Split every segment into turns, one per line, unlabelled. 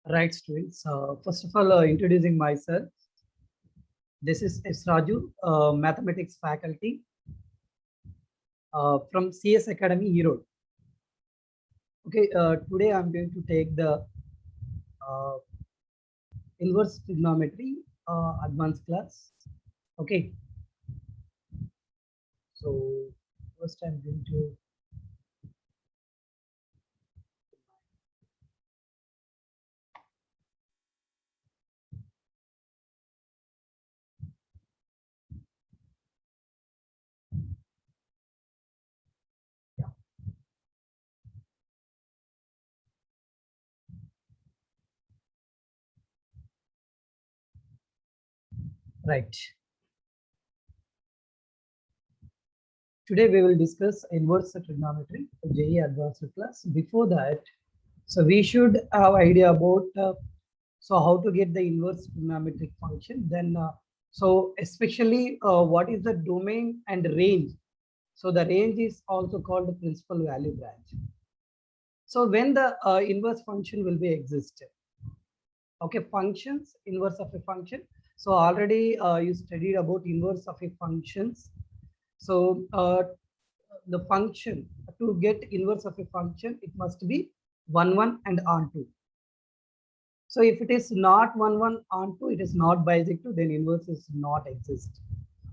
Right, students. First of all, introducing myself. This is S. Raju, mathematics faculty from CS Academy, Erode. Okay, today I'm going to take the uh, inverse trigonometry advanced class. Okay, so first I'm going to yeah, right. Today we will discuss inverse trigonometry JEE advanced class. Before that, so we should have idea about so how to get the inverse trigonometric function. Then so especially what is the domain and range. So the range is also called the principal value branch. So when the inverse function will be existed. Okay, functions, inverse of a function. So already you studied about inverse of a functions. So the function, to get inverse of a function, it must be 1 1 and onto. So if it is not 1 1 onto, it is not bisective, then inverse is not exist.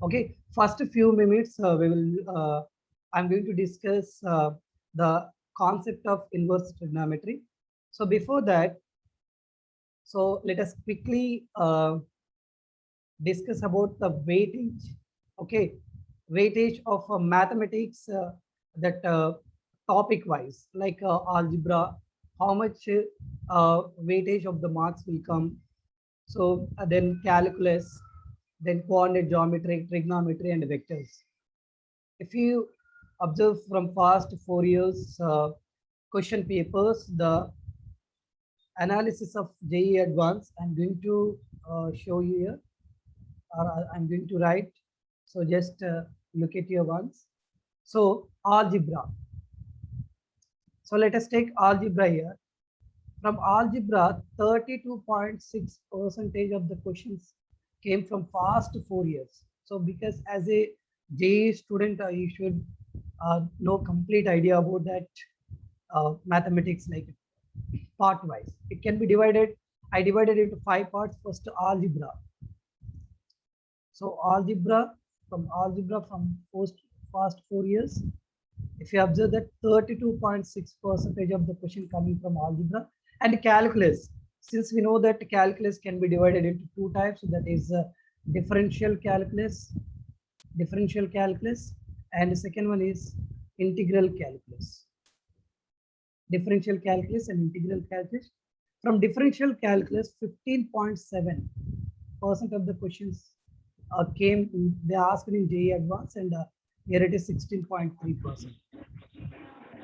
Okay, first few minutes we will I'm going to discuss the concept of inverse trigonometry. So before that, so let us quickly discuss about the weightage. Okay, weightage of mathematics, that topic wise, like algebra, how much weightage of the marks will come. So then calculus, then coordinate geometry, trigonometry, and vectors. If you observe from past 4 years question papers, the analysis of JEE Advanced, I'm going to show you here, or I'm going to write. So just look at your ones. So algebra. So let us take algebra here. From algebra, 32.6% of the questions came from past 4 years. So because as a JEE student, you should know complete idea about that mathematics, like part wise. It can be divided. I divided into 5 parts. First, algebra. So algebra from past 4 years. If you observe that 32.6% of the question coming from algebra, and calculus. Since we know that calculus can be divided into two types, that is differential calculus, and the second one is integral calculus. Differential calculus and integral calculus. From differential calculus, 15.7% of the questions they asked in JEE Advanced, and here it is 16.3%.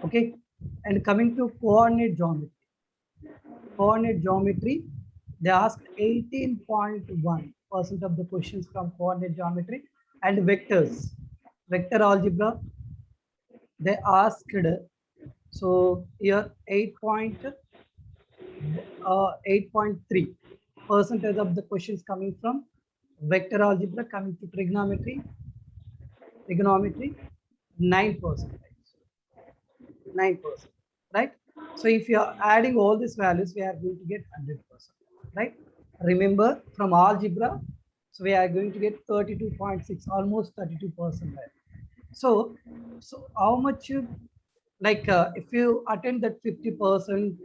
Okay, and coming to coordinate geometry, they asked 18.1% of the questions from coordinate geometry, and vector algebra, they asked, so here 8.3% of the questions coming from vector algebra. Coming to trigonometry, 9%. 9%, right? So if you are adding all these values, we are going to get 100%, right? Remember, from algebra, so we are going to get 32.6, almost 32%. So how much you, like if you attend that 50%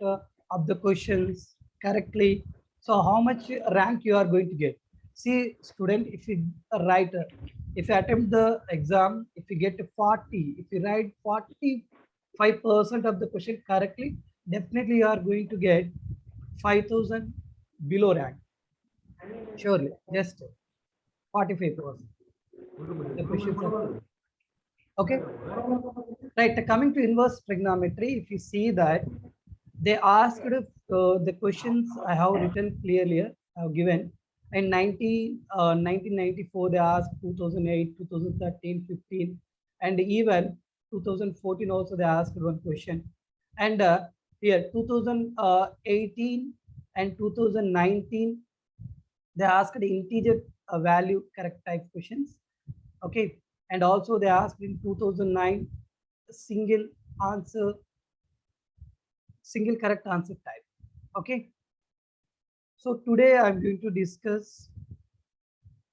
of the questions correctly, so how much rank you are going to get? See, student, if you write, if you attempt the exam, if you get 40, if you write 45% of the question correctly, definitely you are going to get 5,000 below rank. Surely, just 45%. The questions are okay. Right, coming to inverse trigonometry, if you see that they asked the questions I have written clearly, I have given in 1994, they asked 2008, 2013, 15, and even 2014 also they asked one question. And here 2018 and 2019 they asked integer value correct type questions. Okay, and also they asked in 2009 single answer, single correct answer type. Okay, so today I'm going to discuss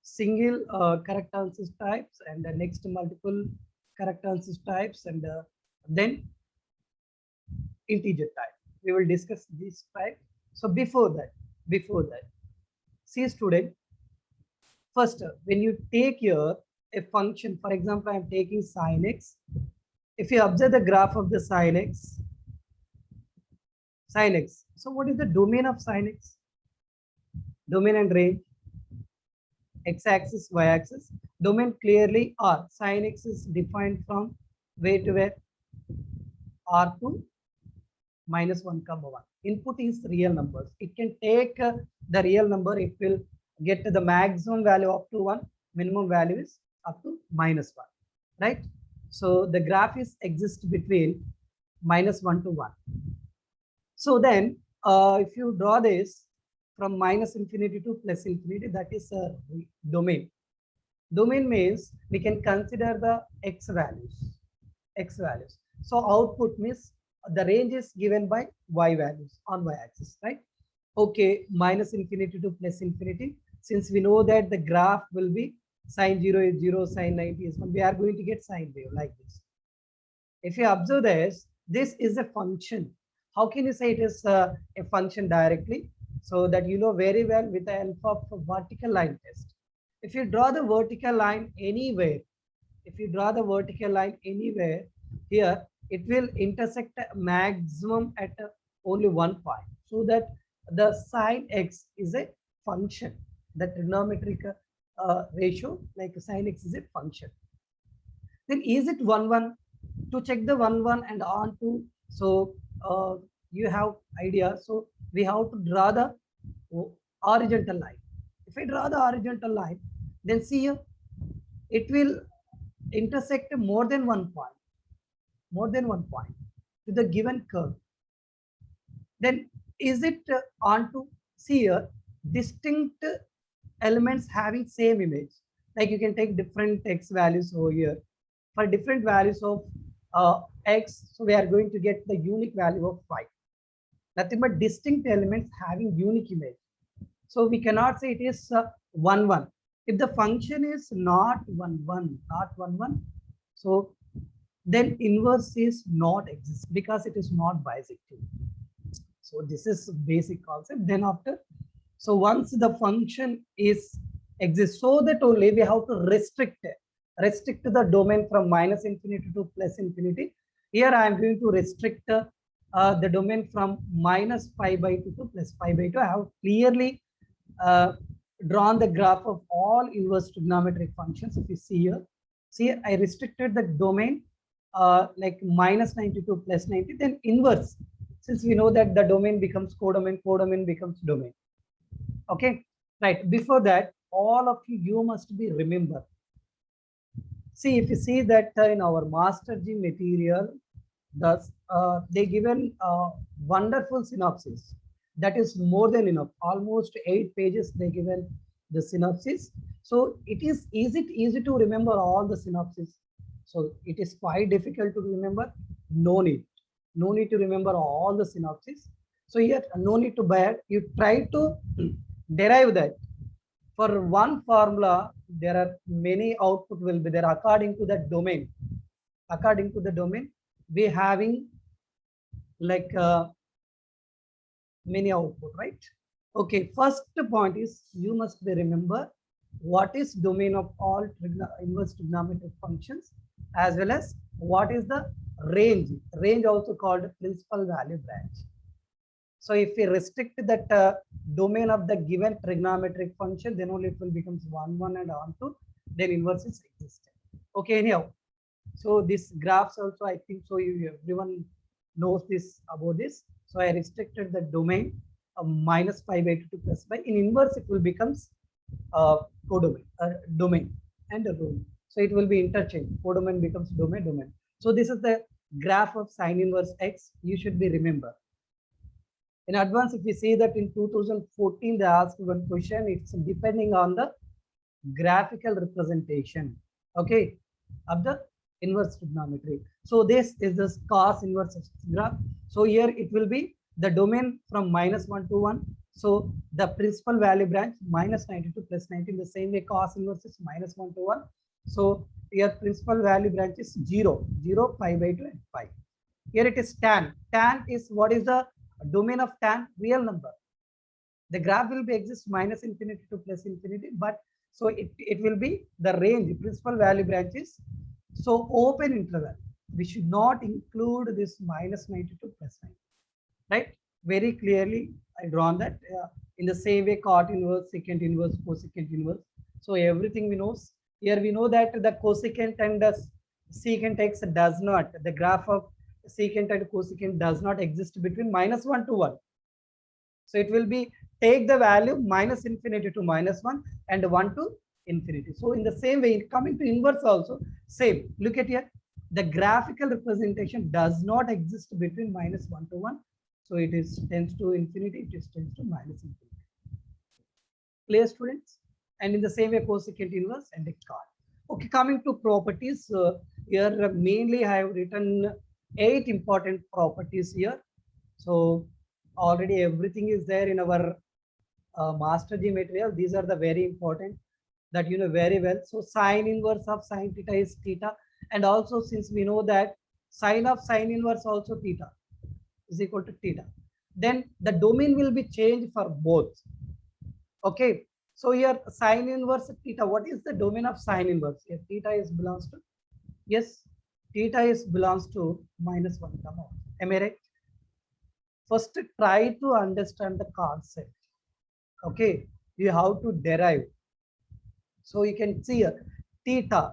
single correct answers types and the next multiple correct answers types, and then integer type. We will discuss this type. So before that, see student, first when you take here a function, for example, I'm taking sin x. If you observe the graph of the sin x, so what is the domain of sin x? Domain and range, x-axis, y-axis. Domain clearly R. Sin x is defined from where to where? R to -1, 1. Input is real numbers. It can take the real number. It will get to the maximum value up to 1. Minimum value is up to -1. Right? So the graph is exists between -1 to 1. So then if you draw this from -infinity to +infinity, that is a domain. Domain means we can consider the x values. So output means the range is given by y values on y-axis, right? Okay, -infinity to +infinity. Since we know that the graph will be sin 0 is 0, sin 90 is 1, we are going to get sine wave like this. If you observe this is a function. How can you say it is a function directly? So that you know very well with the help of a vertical line test. If you draw the vertical line anywhere, here, it will intersect maximum at only one point. So that the sin x is a function. The trigonometric ratio, like sin x is a function. Then is it 1, 1? To check the 1, 1 and on to, so you have idea. So we have to draw the horizontal line. If I draw the horizontal line, then see here, it will intersect more than one point to the given curve. Then is it onto, see here, distinct elements having same image? Like you can take different x values over here. For different values of x, so we are going to get the unique value of 5. Nothing but distinct elements having unique image. So we cannot say it is 1, 1. If the function is not 1, 1, so then inverse is not exist because it is not bisecting. So this is basic concept. Then after, so once the function is exists, so that only we have to restrict the domain from -infinity to +infinity. Here I am going to restrict the domain from -π/2 to +π/2. I have clearly drawn the graph of all inverse trigonometric functions. If you see here, I restricted the domain like -90 to +90, then inverse. Since we know that the domain becomes codomain becomes domain. Okay, right. Before that, all of you must be remember. See, if you see that in our Master G material, thus they given wonderful synopsis. That is more than enough. Almost 8 pages they given the synopsis. So it is easy to remember all the synopsis. So it is quite difficult to remember. No need to remember all the synopsis. So here, no need to buy it. You try to derive that. For one formula, there are many output will be there according to the domain. We having like many output, right? Okay, first point is you must be remember what is domain of all inverse trigonometric functions, as well as what is the range also called principal value branch. So if we restrict that domain of the given trigonometric function, then only it will becomes 1, 1 and on to, then inverse is existent. Okay, anyhow. So this graphs also, I think so everyone knows this about this. So I restricted the domain of -π/2 to +π. In inverse, it will becomes codomain, domain and a rule. So it will be interchange. Codomain becomes domain. So this is the graph of sin inverse x. You should be remember. In advance, if we see that in 2014, they asked one question, it's depending on the graphical representation, okay, of the inverse trigonometry. So this is the cos inverse graph. So here it will be the domain from -1 to 1. So the principal value branch -92 plus 19, the same way cos inverse is -1 to 1. So here principal value branch is 0, 0, pi by 2 and pi. Here it is tan. Tan is what is the domain of tan? Real number. The graph will be exist minus infinity to plus infinity, but so it will be the range, the principal value branches. So open interval. We should not include this -92 plus 9. Right? Very clearly, I drawn that in the same way cot inverse, secant inverse, cosecant inverse. So everything we know. Here we know that the cosecant and the secant x does not, the graph of secant and cosecant does not exist between -1 to 1. So it will be take the value minus infinity to -1 and 1 to infinity. So in the same way, coming to inverse also, same. Look at here. The graphical representation does not exist between -1 to 1. So it is tends to infinity, it is tends to minus infinity. Clear, students? And in the same way, cosecant inverse and a cot. Okay, coming to properties, here mainly I have written 8 important properties here. So already everything is there in our master G material. These are the very important that you know very well. So sine inverse of sine theta is theta, and also since we know that sine of sine inverse also theta is equal to theta, then the domain will be changed for both. Okay, so here sine inverse theta, what is the domain of sine inverse? Here theta is belongs to, yes, theta is belongs to -1 comma 1. Am I right? First try to understand the concept. Okay, you have to derive. So you can see here theta.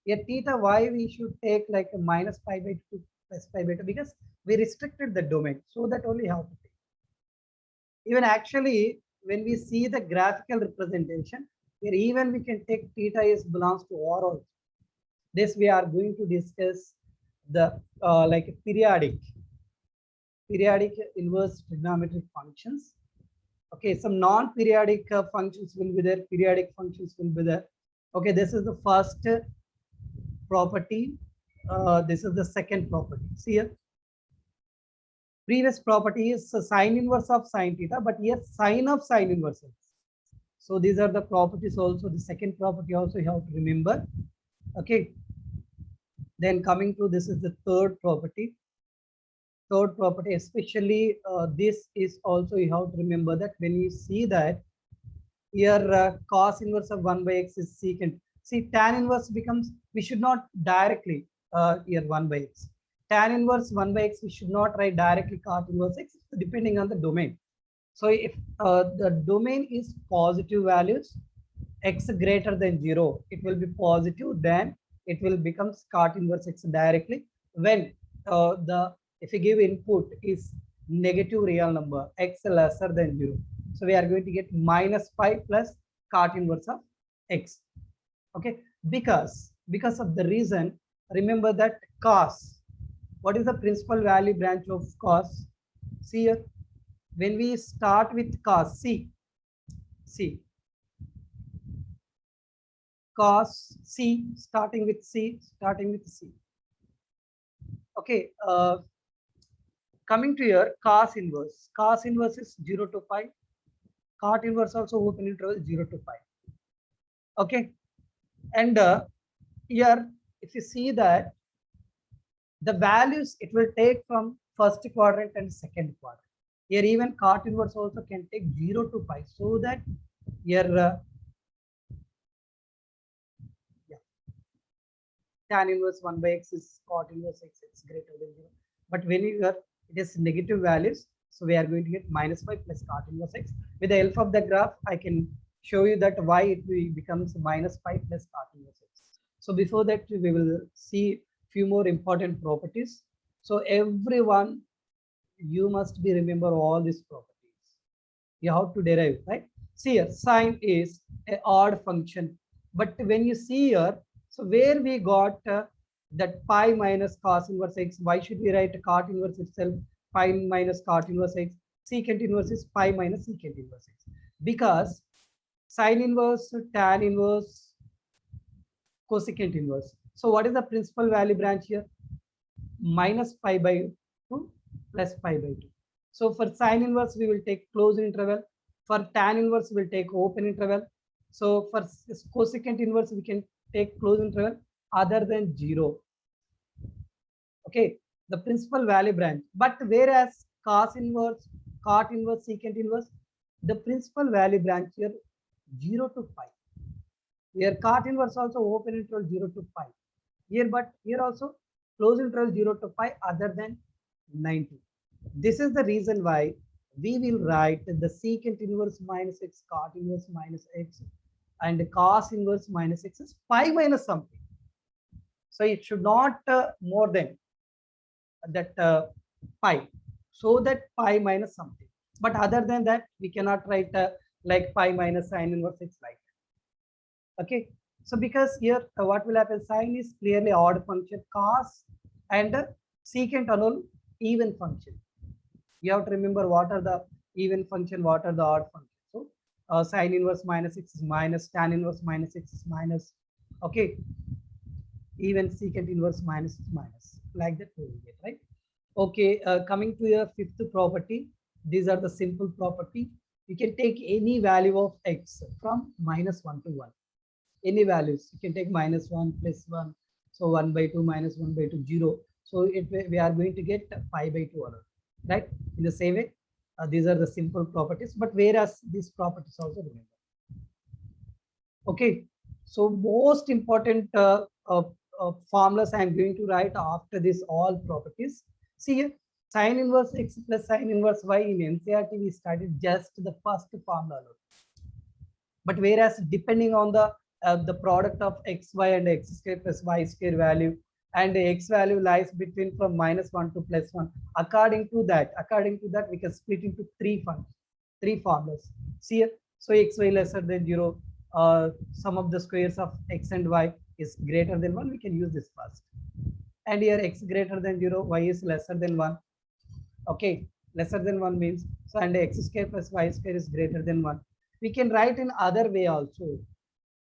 Here theta, why we should take like a minus pi by 2 plus pi by 2, because we restricted the domain, so that only how to take. Even actually, when we see the graphical representation, here even we can take theta is belongs to R also. This we are going to discuss the like periodic inverse trigonometric functions. Okay, some non-periodic functions will be there, periodic functions will be there. Okay, this is the first property. This is the second property. See here. Previous property is sine inverse of sine theta, but here sine of sine inverse. So these are the properties also. The second property also you have to remember. Okay. Then coming to this is the third property. Third property, especially this is also you have to remember that when you see that here cos inverse of 1 by x is secant. See tan inverse becomes, we should not directly here 1 by x. Tan inverse 1 by x, we should not write directly cot inverse x depending on the domain. So if the domain is positive values, x greater than 0, it will be positive, then it will become cot inverse x directly. When if you give input is negative real number, x lesser than 0. So we are going to get minus pi plus cot inverse of x. Okay, because of the reason, remember that cos, what is the principal value branch of cos? See here, when we start with cos, see, cos C, starting with C. Okay, coming to here, cos inverse. Cos inverse is 0 to pi. Cot inverse also open interval 0 to pi. Okay, and here if you see that the values it will take from first quadrant and second quadrant. Here even cot inverse also can take 0 to pi, so that here tan inverse 1 by x is cot inverse x is greater than 0. But when you are, it is negative values, so we are going to get minus pi plus cot inverse x. With the help of the graph, I can show you that why it becomes minus pi plus cot inverse x. So before that, we will see few more important properties. So everyone, you must be remember all these properties. You have to derive, right? See here, sine is an odd function, but when you see here, so where we got that pi minus cos inverse x, why should we write cot inverse itself? pi minus cot inverse x. Secant inverse is pi minus secant inverse x. Because sine inverse, tan inverse, cosecant inverse. So what is the principal value branch here? Minus pi by 2 plus pi by 2. So for sine inverse, we will take closed interval. For tan inverse, we will take open interval. So for cosecant inverse, we can take closed interval other than 0. Okay, the principal value branch. But whereas cos inverse, cot inverse, secant inverse, the principal value branch here 0 to pi. Here cot inverse also open interval 0 to pi. Here, but here also closed interval 0 to pi other than 90. This is the reason why we will write the secant inverse minus x, cot inverse minus x, and cos inverse minus x is pi minus something. So it should not more than that pi. So that pi minus something. But other than that, we cannot write like pi minus sine inverse x like that. Okay. So because here what will happen? Sine is clearly odd function, cos and secant are all even function. You have to remember what are the even function, what are the odd function. So sine inverse minus x is minus, tan inverse minus x is minus. Okay, even secant inverse minus is minus. Like that we will get, right? Okay, coming to your fifth property. These are the simple property. You can take any value of x from -1 to 1. Any values. You can take -1, +1. So 1 by 2 minus 1 by 2, 0. So we are going to get pi by 2 order, right? In the same way, these are the simple properties, but whereas these properties also remember. Okay, so most important formulas I am going to write after this all properties. See here, sine inverse x plus sine inverse y in NCERT we studied just the first formula. But whereas depending on the product of xy and x square plus y square value, and the x value lies between from -1 to +1. According to that, we can split into three formulas. See here, so xy lesser than 0, sum of the squares of x and y is greater than 1. We can use this first. And here x greater than 0, y is lesser than 1. Okay, lesser than 1 means, so and x square plus y square is greater than 1. We can write in other way also.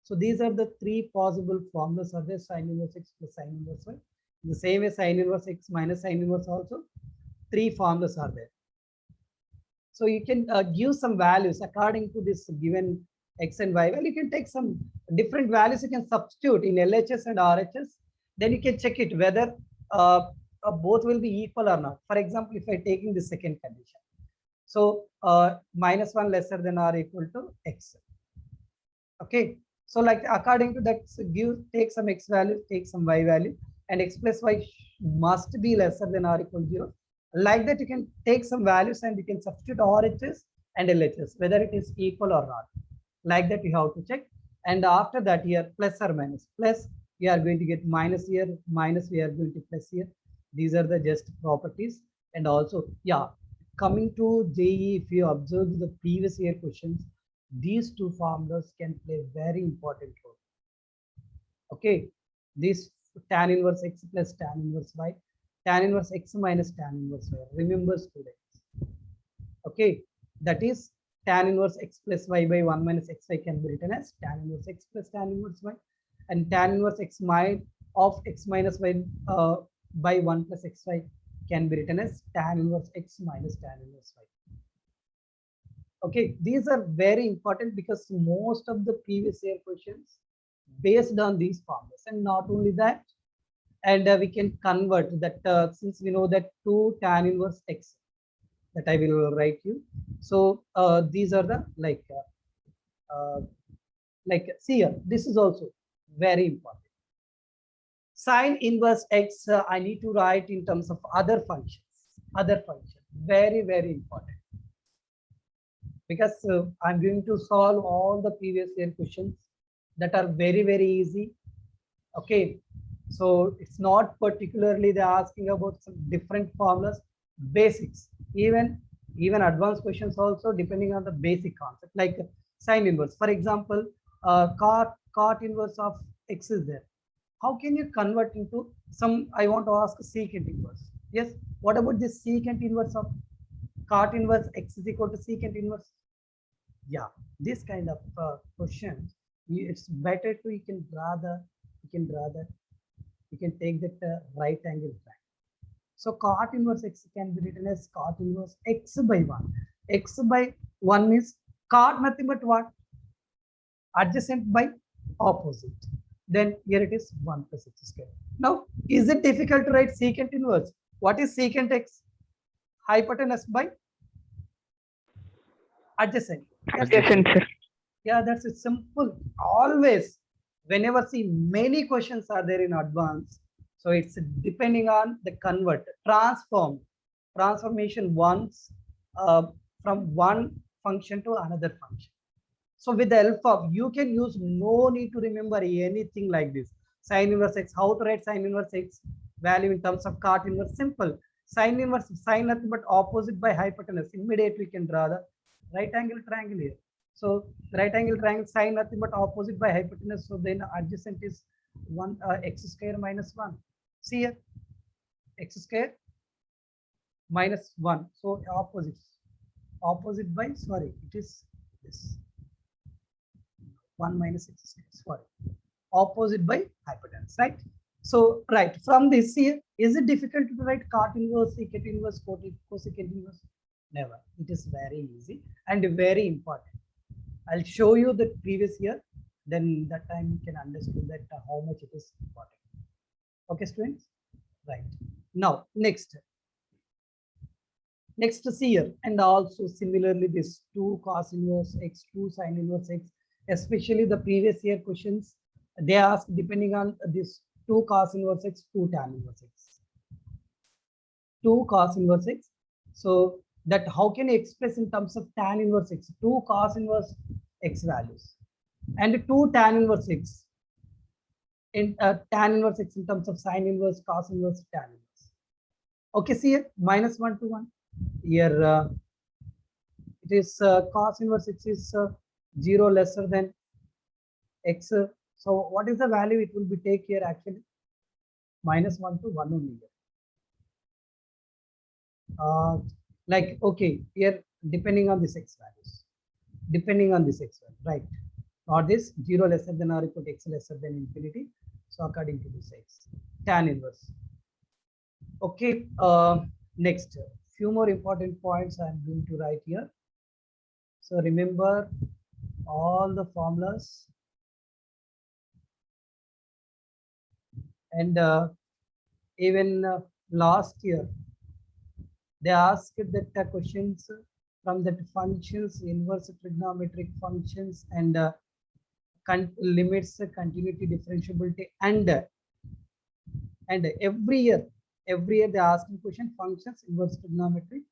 So these are the three possible formulas of the sine inverse x plus sine inverse y. In the same way, sine inverse x minus sine inverse also, three formulas are there. So you can give some values according to this given x and y value. You can take some different values. You can substitute in LHS and RHS. Then you can check it whether both will be equal or not. For example, if I taking the second condition, so -1 lesser than or equal to x. Okay. So like according to that, so take some x value, take some y value, and x plus y must be lesser than or equal to 0. Like that, you can take some values and you can substitute RHS and LHS, whether it is equal or not. Like that, you have to check. And after that, here plus or minus. Plus, we are going to get minus here, minus we are going to plus here. These are the just properties. And also, yeah, coming to JEE, if you observe the previous year questions, these two formulas can play very important role. Okay, this tan inverse x plus tan inverse y, tan inverse x minus tan inverse y. Remember, students. Okay, that is tan inverse x plus y by 1 minus xy can be written as tan inverse x plus tan inverse y, and tan inverse x of x minus y by 1 plus xy can be written as tan inverse x minus tan inverse y. Okay, these are very important because most of the previous year questions based on these formulas, and not only that, and we can convert that since we know that 2 tan inverse x that I will write you. So these are the like see here, this is also very important. Sine inverse x I need to write in terms of other functions, very, very important. Because I'm going to solve all the previous year questions that are very, very easy. Okay, so it's not particularly they're asking about some different formulas, basics, even advanced questions also depending on the basic concept, like sine inverse. For example, cot inverse of x is there. How can you convert into some? I want to ask secant inverse. Yes. What about this secant inverse of cot inverse x is equal to secant inverse? Yeah, this kind of questions, it's better to you can draw the, you can take that right angle triangle. So cot inverse x can be written as cot inverse x by 1. X by 1 means cot nothing but what? Adjacent by opposite. Then here it is 1 plus x square. Now, is it difficult to write secant inverse? What is secant x? Hypotenuse by adjacent. That's it.
Adjacent, sir.
Yeah, that's it. Simple. Always, whenever see many questions are there in advance. So it's depending on the convert, transformation once from one function to another function. So with the help of, you can use, no need to remember anything like this. Sine inverse x, how to write sine inverse x value in terms of cot inverse? Simple. Sine inverse, sine nothing but opposite by hypotenuse. Immediately we can draw the right angle triangle here. So right angle triangle, sine nothing but opposite by hypotenuse. So then adjacent is 1 x square minus 1. See here, x square minus 1. So opposite by, sorry, it is this 1 minus x square, sorry, opposite by hypotenuse, right? So right from this here, is it difficult to write cot inverse, secant inverse, cosecant inverse? Never. It is very easy and very important. I'll show you the previous year, then that time you can understand that how much it is important. Okay, students? Right. Now, next see here, and also similarly this 2 cos inverse x, 2 sin inverse x, especially the previous year questions, they ask depending on this 2 cos inverse x, 2 tan inverse x, 2 cos inverse x. So that how can you express in terms of tan inverse x? 2 cos inverse x values and 2 tan inverse x in tan inverse x in terms of sin inverse, cos inverse, tan inverse. Okay, see here, minus 1 to 1. Here it is cos inverse x is 0 lesser than x. So what is the value it will be take here actually? Minus 1 to 1 only here. Like, okay, here depending on this x values, depending on this x value, right? Or this 0 lesser than or equal to x lesser than infinity. So according to this x, tan inverse. Okay, next, few more important points I'm going to write here. So remember all the formulas, and even last year they asked that questions from that functions, inverse trigonometric functions, and limits continuity differentiability, and every year they are asking question functions, inverse trigonometry,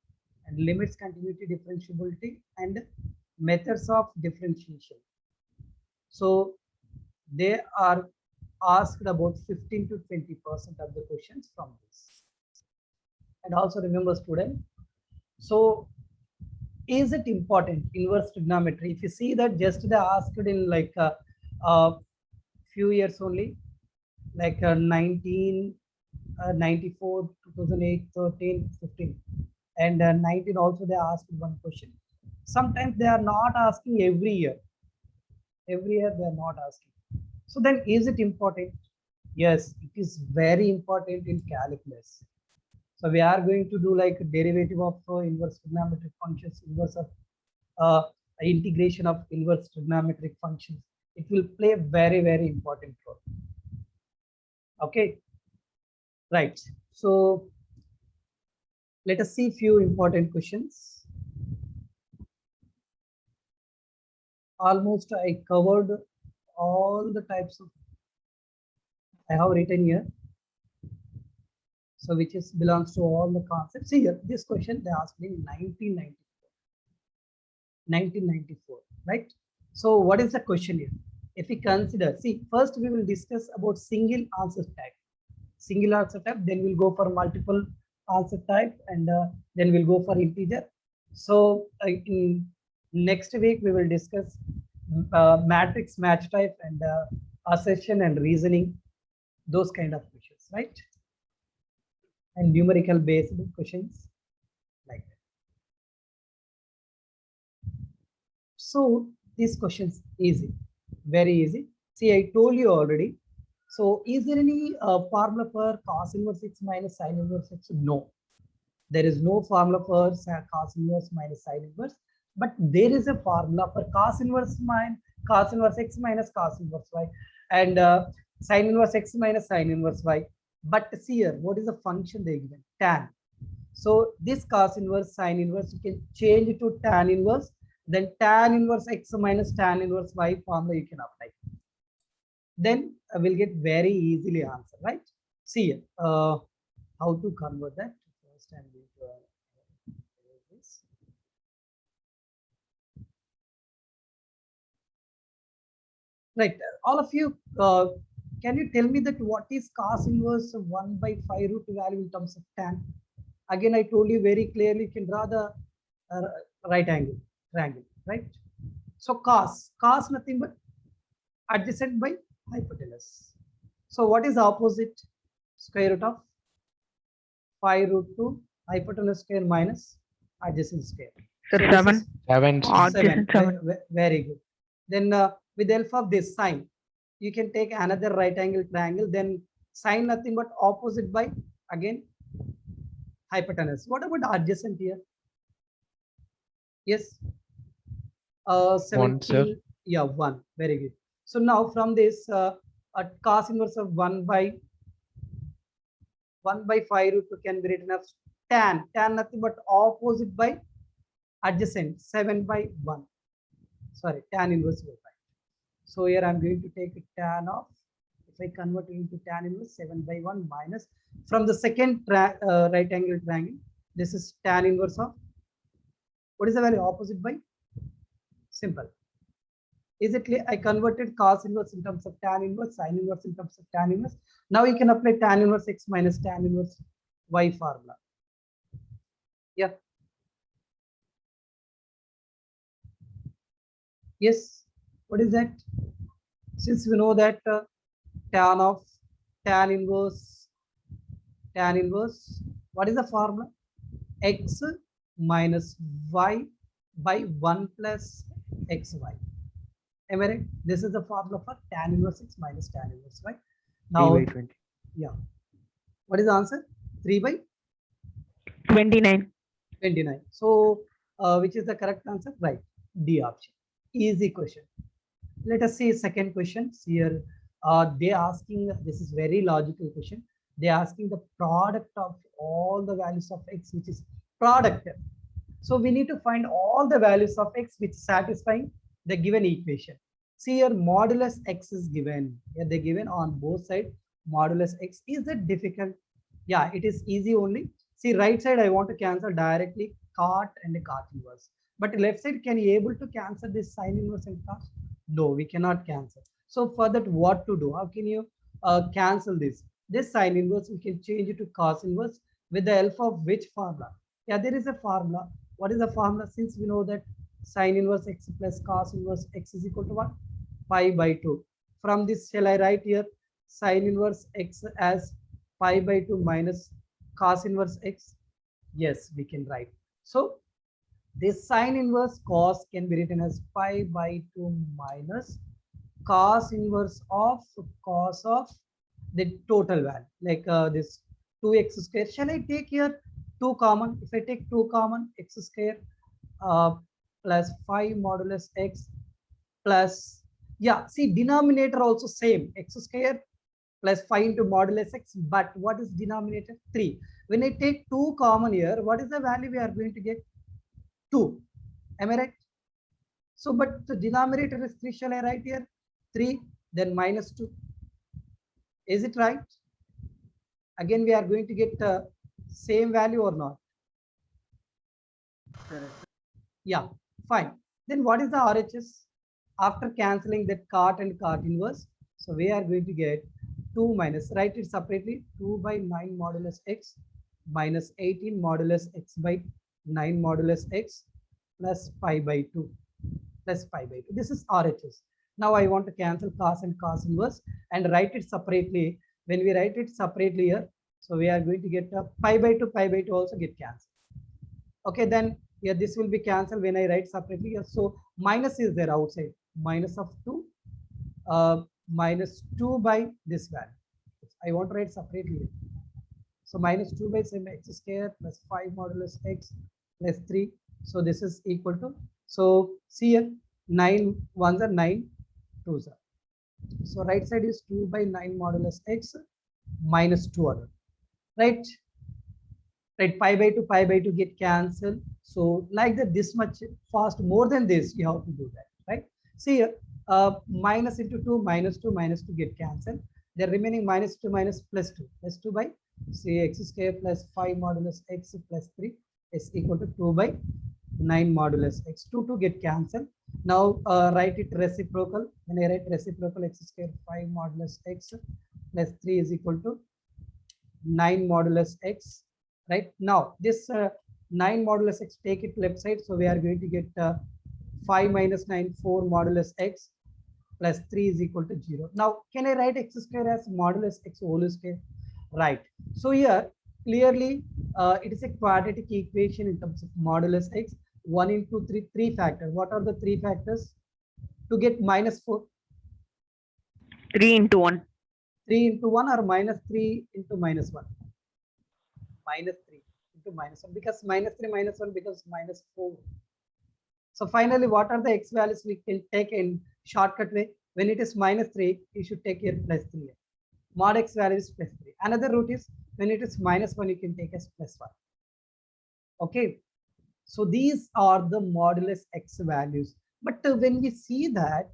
and limits continuity differentiability, and methods of differentiation. So they are asked about 15 to 20% of the questions from this. And also remember, student, so is it important inverse trigonometry? If you see that just they asked in like a few years only, like 1994, 2008, 13, 15, and 19 also they asked one question. Sometimes they are not asking every year. Every year they are not asking. So then is it important? Yes, it is very important in calculus. So we are going to do like derivative of inverse trigonometric functions, inverse of integration of inverse trigonometric functions. It will play a very, very important role. Okay, right. So let us see few important questions. Almost I covered all the types of, I have written here. So which is belongs to all the concepts. See here, this question they asked in 1994, right? So what is the question here? If we consider, see, first we will discuss about single answer type. Single answer type, then we'll go for multiple answer type, and then we'll go for integer. So in next week we will discuss matrix match type and assertion and reasoning, those kind of questions, right? and numerical based questions like that. So these questions easy, very easy. See, I told you already. So is there any formula for cos inverse x minus sin inverse x? No, there is no formula for cos inverse minus sin inverse, but there is a formula for cos inverse x minus cos inverse y, and sin inverse x minus sin inverse y. But see here, what is the function they given? Tan. So this cos inverse sin inverse you can change it to tan inverse, then tan inverse x minus tan inverse y formula you can apply. Then I will get very easily answer, right? See how to convert that. First I'm going to this. Right, all of you, can you tell me that what is cos inverse 1 by 5 root value in terms of tan? Again, I told you very clearly, you can draw the right angle, triangle, right? So cos nothing but adjacent by hypotenuse. So what is opposite? Square root of 5 root 2 hypotenuse square minus adjacent square.
Sir,
So
7.
7.
Adjacent 7.
Very good. Then with the help of this sign, you can take another right angle triangle, then sine nothing but opposite by again hypotenuse. What about adjacent here? Yes.
1, sir.
17. Yeah, 1. Very good. So now from this, cos inverse of 1 by 5 root 2 can be written as tan nothing but opposite by adjacent 7 by 1. Sorry, tan inverse by 5. So here I'm going to take a tan of, if I convert it into tan inverse, 7 by 1 minus from the second right angle triangle. This is tan inverse of, what is the value opposite by? Simple. Is it clear? I converted cos inverse in terms of tan inverse, sin inverse in terms of tan inverse. Now you can apply tan inverse x minus tan inverse y formula. Yeah. Yes. What is that? Since we know that tan inverse, what is the formula? X minus y by 1 plus xy. Am I right? This is the formula for tan inverse x minus tan inverse y. Now,
3 by 20.
yeah. What is the answer? 3 by
29.
29. So, which is the correct answer? Right. D option. Easy question. Let us see second question here. They asking, this is very logical question. They asking the product of all the values of x, which is product. So we need to find all the values of x which satisfying the given equation. See here, modulus x is given. Here they given on both sides. Modulus x. Is it difficult? Yeah, it is easy only. See, right side I want to cancel directly cot and the cot inverse. But left side, can you able to cancel this sine inverse and cos? No, we cannot cancel. So for that, what to do? How can you cancel this? This sine inverse, we can change it to cos inverse with the help of which formula? Yeah, there is a formula. What is the formula? Since we know that sine inverse x plus cos inverse x is equal to what? Pi by 2. From this, shall I write here sine inverse x as pi by 2 minus cos inverse x? Yes, we can write. So this sine inverse cos can be written as pi by 2 minus cos inverse of cos of the total value, like this 2x square. Shall I take here 2 common? If I take 2 common, x square plus 5 modulus x plus, yeah, see, denominator also same, x square plus 5 into modulus x, but what is denominator? 3. When I take 2 common here, what is the value we are going to get? 2. Am I right? So, but the denominator is 3. Shall I write here? 3, then minus 2. Is it right? Again, we are going to get same value or not? Yeah, fine. Then what is the RHS? After cancelling that cot and cot inverse, so we are going to get 2 minus, write it separately, 2 by 9 modulus x minus 18 modulus x by 9 modulus x plus pi by 2 plus pi by 2. This is RHS. Now I want to cancel cos and cos inverse and write it separately. When we write it separately here, So we are going to get pi by 2 also get cancelled. Okay, then yeah, this will be cancelled when I write separately. Yeah, so minus is there outside, minus of 2, minus 2 by this value. I want to write separately. So minus 2 by 7 x square plus 5 modulus x plus 3. So this is equal to, so see here, 9 ones are 9 twos are. So right side is 2 by 9 modulus x minus 2 other, right? Right, pi by 2 get cancelled. So like that, this much fast, more than this, you have to do that, right? See here, minus into 2, minus 2, minus 2 get cancelled. The remaining minus 2 minus plus 2, plus 2 by, say, x square plus 5 modulus x plus 3 is equal to 2 by 9 modulus x. 2 get cancelled. Now write it reciprocal. When I write reciprocal, x square 5 modulus x plus 3 is equal to 9 modulus x. Right now, this 9 modulus x, take it left side. So we are going to get 5 minus 9, 4 modulus x plus 3 is equal to 0. Now, can I write x square as modulus x whole square? Right. So here, clearly, it is a quadratic equation in terms of modulus x. 1 into 3 factors. What are the 3 factors? To get minus 4.
3 into 1.
3 into 1 or minus 3 into minus 1? Minus 3 into minus 1, because minus 3 minus 1 becomes minus 4. So finally, what are the x values we can take in shortcut way? When it is minus 3, you should take here plus 3. Mod x value is plus 3. Another route is when it is minus 1, you can take as plus 1. Okay. So these are the modulus x values. But when we see that,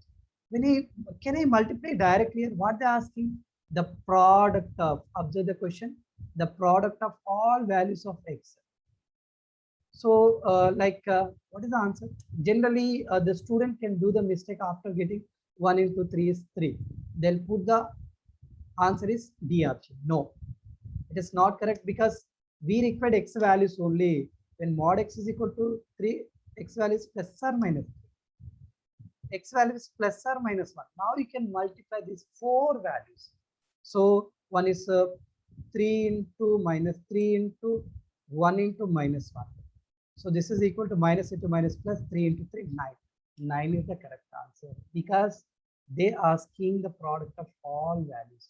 can I multiply directly here? What they're asking? The product of, observe the question, the product of all values of x. So what is the answer? Generally, the student can do the mistake after getting 1 into 3 is 3. They'll put the answer is D option. No, it is not correct, because we required x values only. When mod x is equal to 3, x value is plus or minus 3. X value is plus or minus 1. Now you can multiply these 4 values. So one is 3 into minus 3 into 1 into minus 1. So this is equal to minus into minus plus 3 into 3, 9. 9 is the correct answer, because they are asking the product of all values.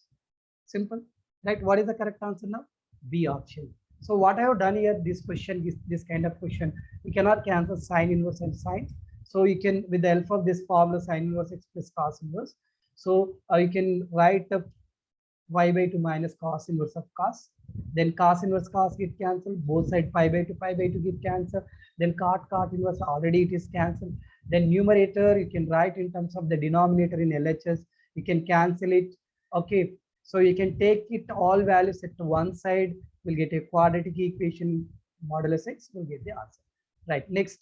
Simple, right? What is the correct answer now? B option. So what I have done here, this question, this kind of question, we cannot cancel sine inverse and sine. So you can, with the help of this formula, sine inverse x plus cos inverse. So you can write y by 2 minus cos inverse of cos. Then cos inverse cos get cancelled. Both side pi by 2 get cancelled. Then cot inverse, already it is cancelled. Then numerator, you can write in terms of the denominator in LHS. You can cancel it. Okay. So you can take it all values at one side, we'll get a quadratic equation, modulus x, we'll get the answer. Right, next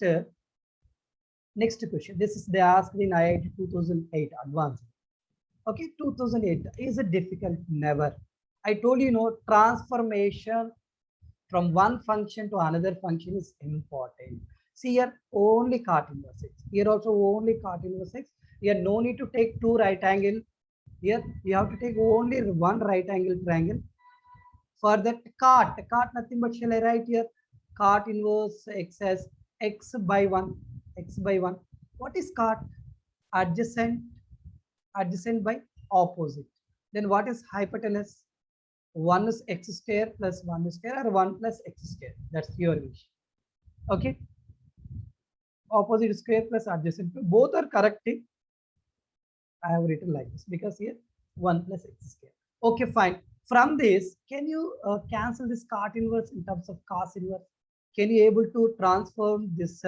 question. This is they asked in IIT 2008 advanced. Okay, 2008, is it difficult? Never. I told you, transformation from one function to another function is important. See here, only cot inverse x. Here also only cot inverse x. Here no need to take 2 right angle. Here you have to take only one right angle triangle. For that cot nothing but shall I write here? Cot inverse x as x by 1. X by 1. What is cot? Adjacent by opposite. Then what is hypotenuse? 1 is x square plus 1 square or 1 plus x square. That's your wish. Okay. Opposite square plus adjacent. Both are correct. I have written like this because here 1 plus x square. Okay, fine. From this, can you cancel this cot inverse in terms of cos inverse? Can you able to transform this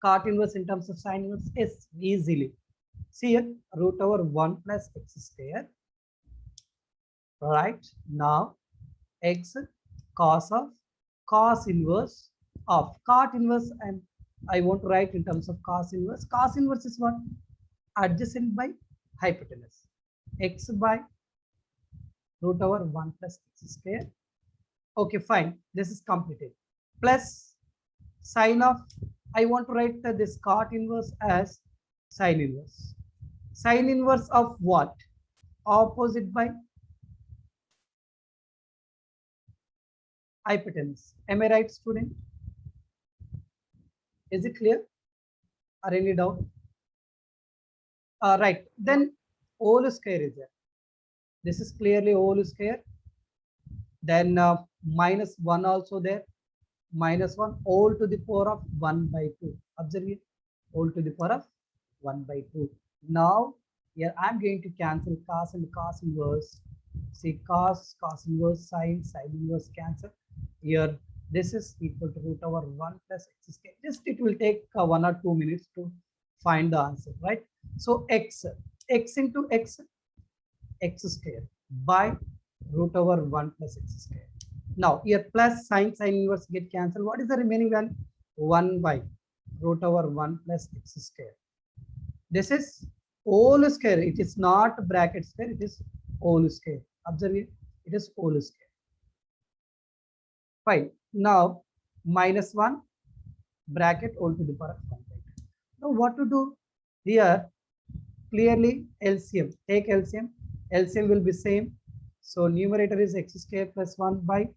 cot inverse in terms of sine inverse? Yes, easily. See here, root over 1 plus x square. Right now, x cos of cos inverse of cot inverse, and I want to write in terms of cos inverse. Cos inverse is what? Adjacent by hypotenuse. X by root over 1 plus x square. Okay, fine. This is completed. Plus sine of, I want to write this cot inverse as sine inverse. Sine inverse of what? Opposite by hypotenuse. Am I right, student? Is it clear? Or any doubt? Right. Then whole square is there. This is clearly whole square. Then minus 1 also there. Minus 1 all to the power of 1 by 2. Observe it. All to the power of 1 by 2. Now, here I'm going to cancel cos and cos inverse. See cos, cos inverse, sine, sine inverse cancel. Here, this is equal to root over 1 plus x square. Just it will take 1 or 2 minutes to find the answer, right? So x into x square by root over 1 plus x square. Now here plus sine inverse get cancelled. What is the remaining value? 1 by root over 1 plus x square. This is whole square. It is not bracket square. It is whole square. Observe it. It is whole square. Fine. Now minus 1 bracket all to the power of 1 by 2. Now what to do? Here clearly LCM. Take LCM. LCM will be same. So numerator is x square plus 1 by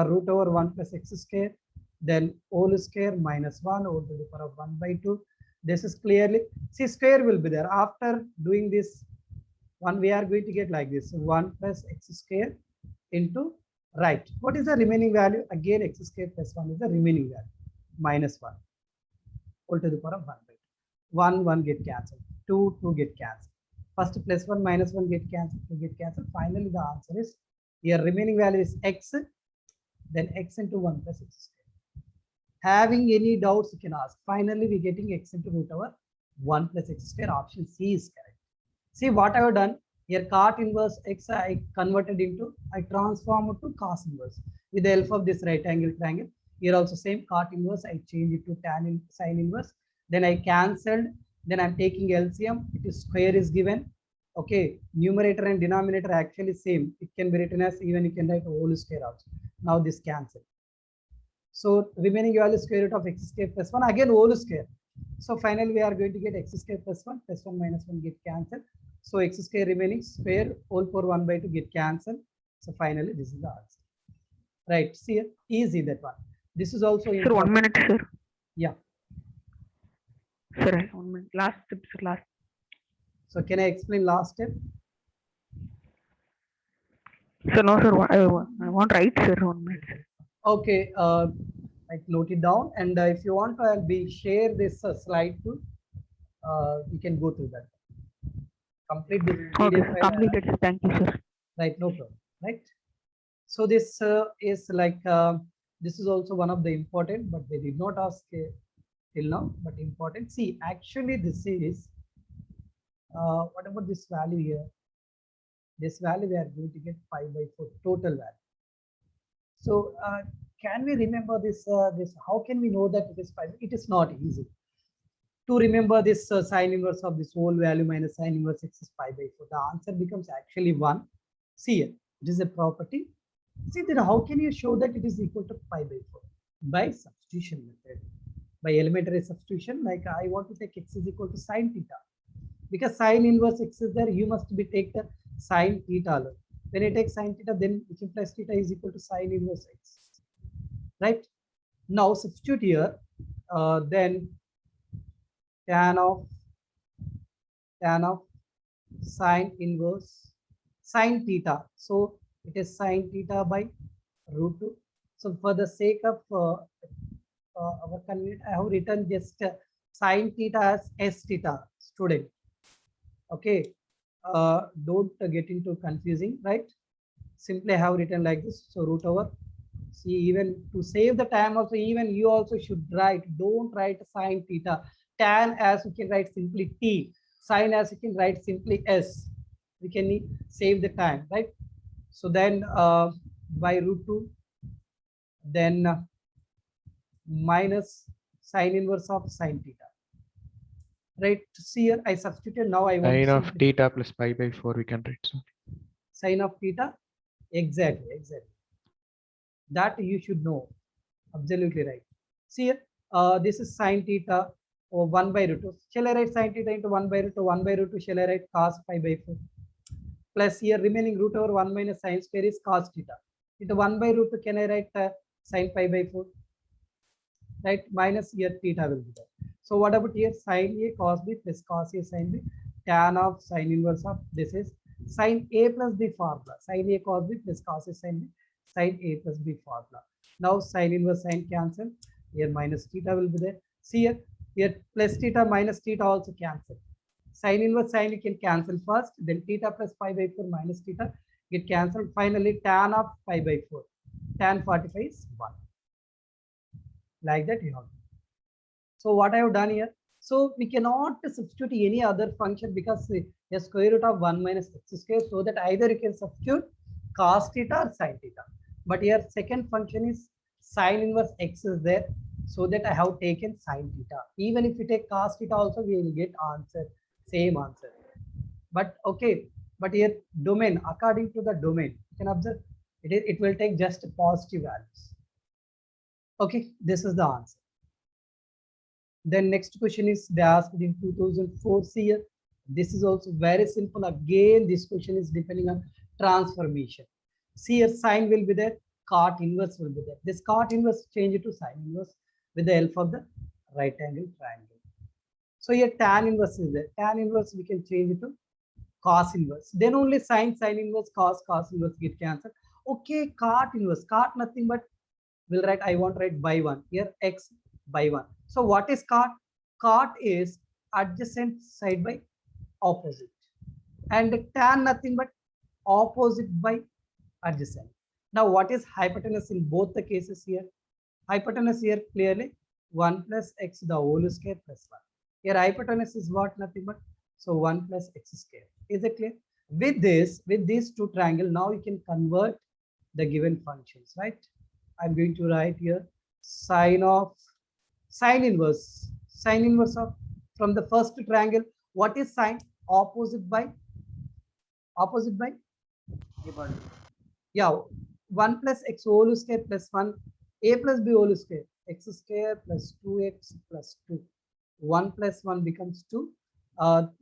root over 1 plus x square. Then whole square minus 1 all to the power of 1 by 2. This is clearly, see square will be there. After doing this one, we are going to get like this 1 plus x square into right. What is the remaining value? Again x square plus 1 is the remaining value. Minus 1 all to the power of 1 by 2. 1 get cancelled. 2 get cancelled. First plus 1 minus 1 get cancelled, 2 get cancelled. Finally, the answer is here remaining value is x, then x into 1 plus x square. Having any doubts, you can ask. Finally, we're getting x into root over 1 plus x square. Option C is correct. See what I have done here, cot inverse x I converted into, I transform it to cos inverse with the help of this right angle triangle. Here also same cot inverse, I change it to tan in sine inverse. Then I cancelled. Then I'm taking LCM. It is square is given. Okay, numerator and denominator actually same. It can be written as, even you can write whole square also. Now this cancel. So remaining value square root of x square plus 1, again whole square. So finally we are going to get x square plus 1 minus 1 get cancelled. So x square remaining square whole for 1 by 2 get cancelled. So finally this is the answer. Right, see it, easy that one. This is also
Sir, 1 minute, sir.
Yeah.
Sir, 1 minute. Last step, sir, last.
So can I explain last step?
Sir, no, sir. I want write, sir. 1 minute, sir.
Okay, I note it down, and if you want, I'll be share this slide too. You can go through that. Complete this
Okay,
PDF
sir.
file,
Completed, sir. Thank you, sir.
right? No problem. Right. So this is like this is also one of the important, but they did not ask till now, but important. See, actually, this is what about this value here? This value we are going to get 5 by 4 total value. So can we remember this? This how can we know that it is 5? It is not easy to remember this sine inverse of this whole value minus sine inverse x is 5 by 4. The answer becomes actually 1. See here, it is a property. See then how can you show that it is equal to 5 by 4? By substitution method. By elementary substitution, like I want to take x is equal to sine theta. Because sine inverse x is there, you must be take the sine theta alone. When I take sine theta, then which implies theta is equal to sine inverse x. Right? Now substitute here, then tan of sine inverse sine theta. So it is sine theta by root 2. So for the sake of our convenience, I have written just sine theta as s theta, student. Okay, don't get into confusing, right? Simply I have written like this. So root over. See, even to save the time also, even you also should write. Don't write sine theta. Tan as you can write simply t. Sine as you can write simply s. We can save the time, right? So then by root 2, then minus sine inverse of sine theta. Right, see here I substituted. Now I want
Sine of theta plus pi by 4 we can write. So
sine of theta, exactly. That you should know. Absolutely right. See here, this is sine theta or 1 by root 2. Shall I write sine theta into 1 by root 2? 1 by root 2 shall I write cos pi by 4? Plus here remaining root over 1 minus sine square is cos theta. Into 1 by root 2, can I write sine pi by 4? Right, minus here theta will be there. So what about here? Sine A cos B plus cos A sine B, tan of sine inverse of this is sine A plus B formula. Sine A cos B plus cos A sine B, sine A plus B formula. Now sine inverse sine cancel. Here minus theta will be there. See here plus theta minus theta also cancel. Sine inverse sine you can cancel first, then theta plus pi by 4 minus theta get cancelled. Finally, tan of pi by 4. Tan 45 is 1. Like that you have. So what I have done here? So we cannot substitute any other function because the square root of 1 minus x square, so that either you can substitute cos theta or sin theta. But here second function is sine inverse x is there, so that I have taken sin theta. Even if you take cos theta also, we will get answer, same answer. But okay, but here domain, according to the domain, you can observe it will take just positive values. Okay, this is the answer. Then next question is they asked in 2004 year. This is also very simple. Again, this question is depending on transformation. See here, sine will be there, cot inverse will be there. This cot inverse change it to sine inverse with the help of the right angle triangle. So here tan inverse is there. Tan inverse we can change it to cos inverse. Then only sine inverse, cos inverse get cancelled. Okay, cot inverse, cot nothing but will write, I want to write by 1. Here x by 1. So what is cot? Cot is adjacent side by opposite. And tan nothing but opposite by adjacent. Now what is hypotenuse in both the cases here? Hypotenuse here clearly 1 plus x the whole square plus 1. Here hypotenuse is what? Nothing but, so 1 plus x square. Is it clear? With this, with these two triangle, now you can convert the given functions, right? I'm going to write here sine inverse of, from the first triangle. What is sine? Opposite by yeah, 1 plus x whole square plus 1, a plus b whole square, x square plus 2x plus 2, 1 plus 1 becomes 2.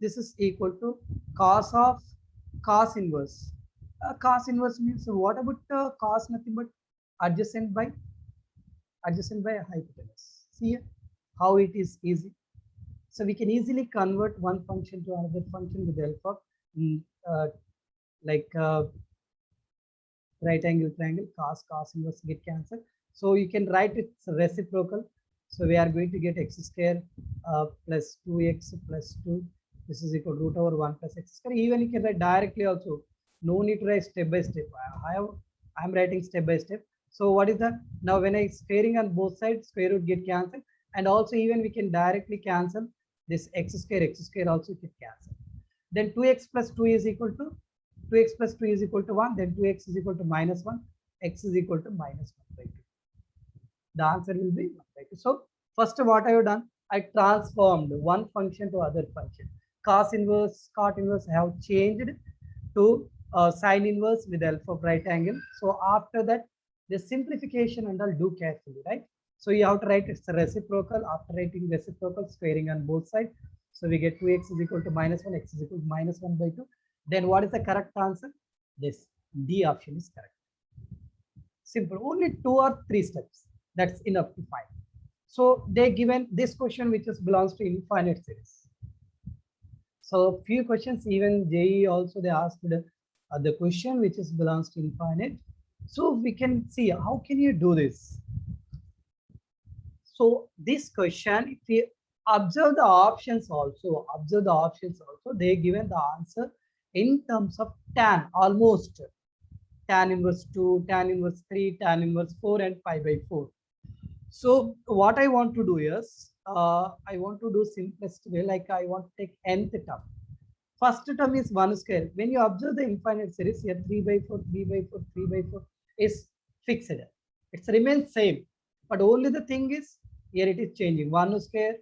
This is equal to cos inverse. Cos inverse means what about cos? Nothing but adjacent by hypotenuse. See here how it is easy. So we can easily convert one function to another function with the help of right angle triangle. Cos inverse get cancelled. So you can write it reciprocal. So we are going to get x square plus 2x plus 2. This is equal to root over 1 plus x square. Even you can write directly also. No need to write step by step. I'm writing step by step. So what is that? Now when I squaring on both sides, square root get cancelled. And also even we can directly cancel this x square also get cancelled. Then 2x plus 2 is equal to 2x plus 2 is equal to 1. Then 2x is equal to minus 1. X is equal to minus 1 by 2. The answer will be 1 by 2. So first what I have done, I transformed one function to other function. Cot inverse I have changed to sine inverse with the help of right angle. So after that, the simplification and I'll do carefully, right? So you have to write it's a reciprocal. After writing reciprocal, squaring on both sides. So we get 2x is equal to minus 1, x is equal to minus 1 by 2. Then what is the correct answer? This D option is correct. Simple, only 2 or 3 steps. That's enough to find. So they given this question which is belongs to infinite series. So few questions, even JEE also they asked the question which is belongs to infinite. So we can see how can you do this. So this question, if we observe the options also, they given the answer in terms of tan, almost tan inverse 2, tan inverse 3, tan inverse 4 and pi by 4. So what I want to do is, I want to do simplest way, like I want to take nth term. First term is 1 square. When you observe the infinite series here, 3 by 4, 3 by 4, 3 by 4 is fixed. It remains same. But only the thing is, here it is changing. 1 square,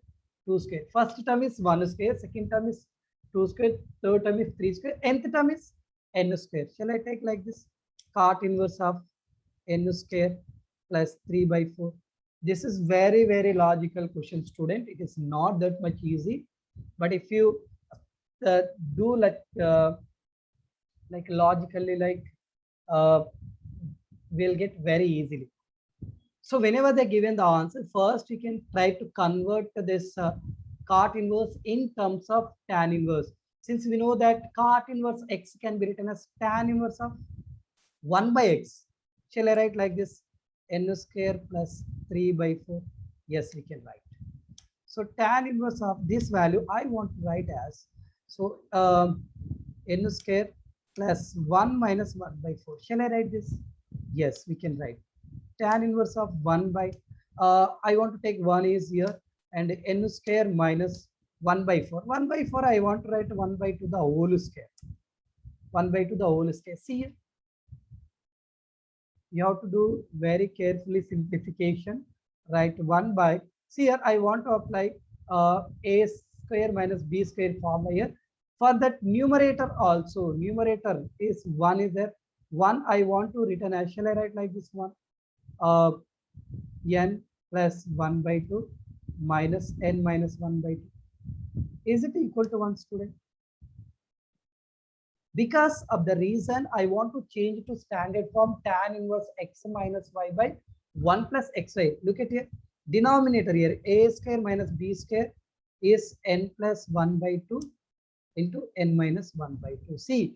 2 square. First term is 1 square, second term is 2 square, third term is 3 square, nth term is n square. Shall I take like this? Cot inverse of n square plus 3 by 4. This is very, very logical question, student. It is not that much easy. But if you do like logically, like we'll get very easily. So whenever they're given the answer, first you can try to convert this cot inverse in terms of tan inverse. Since we know that cot inverse x can be written as tan inverse of 1 by x. Shall I write like this? N square plus 3 by 4. Yes, we can write. So tan inverse of this value, I want to write as, so n square plus 1 minus 1 by 4. Shall I write this? Yes, we can write. Tan inverse of 1 by, I want to take 1 is here, and n square minus 1 by 4. 1 by 4, I want to write 1 by 2 the whole square. 1 by 2 the whole square. See here. You have to do very carefully simplification. Write 1 by, see here, I want to apply a square minus b square formula here. For that numerator also, numerator is 1 is there. 1 I want to written as, shall I write like this one? N plus 1 by 2 minus n minus 1 by 2. Is it equal to 1, student? Because of the reason I want to change to standard form tan inverse x minus y by 1 plus xy. Look at here. Denominator here, a square minus b square is n plus 1 by 2 into n minus 1 by 2. See,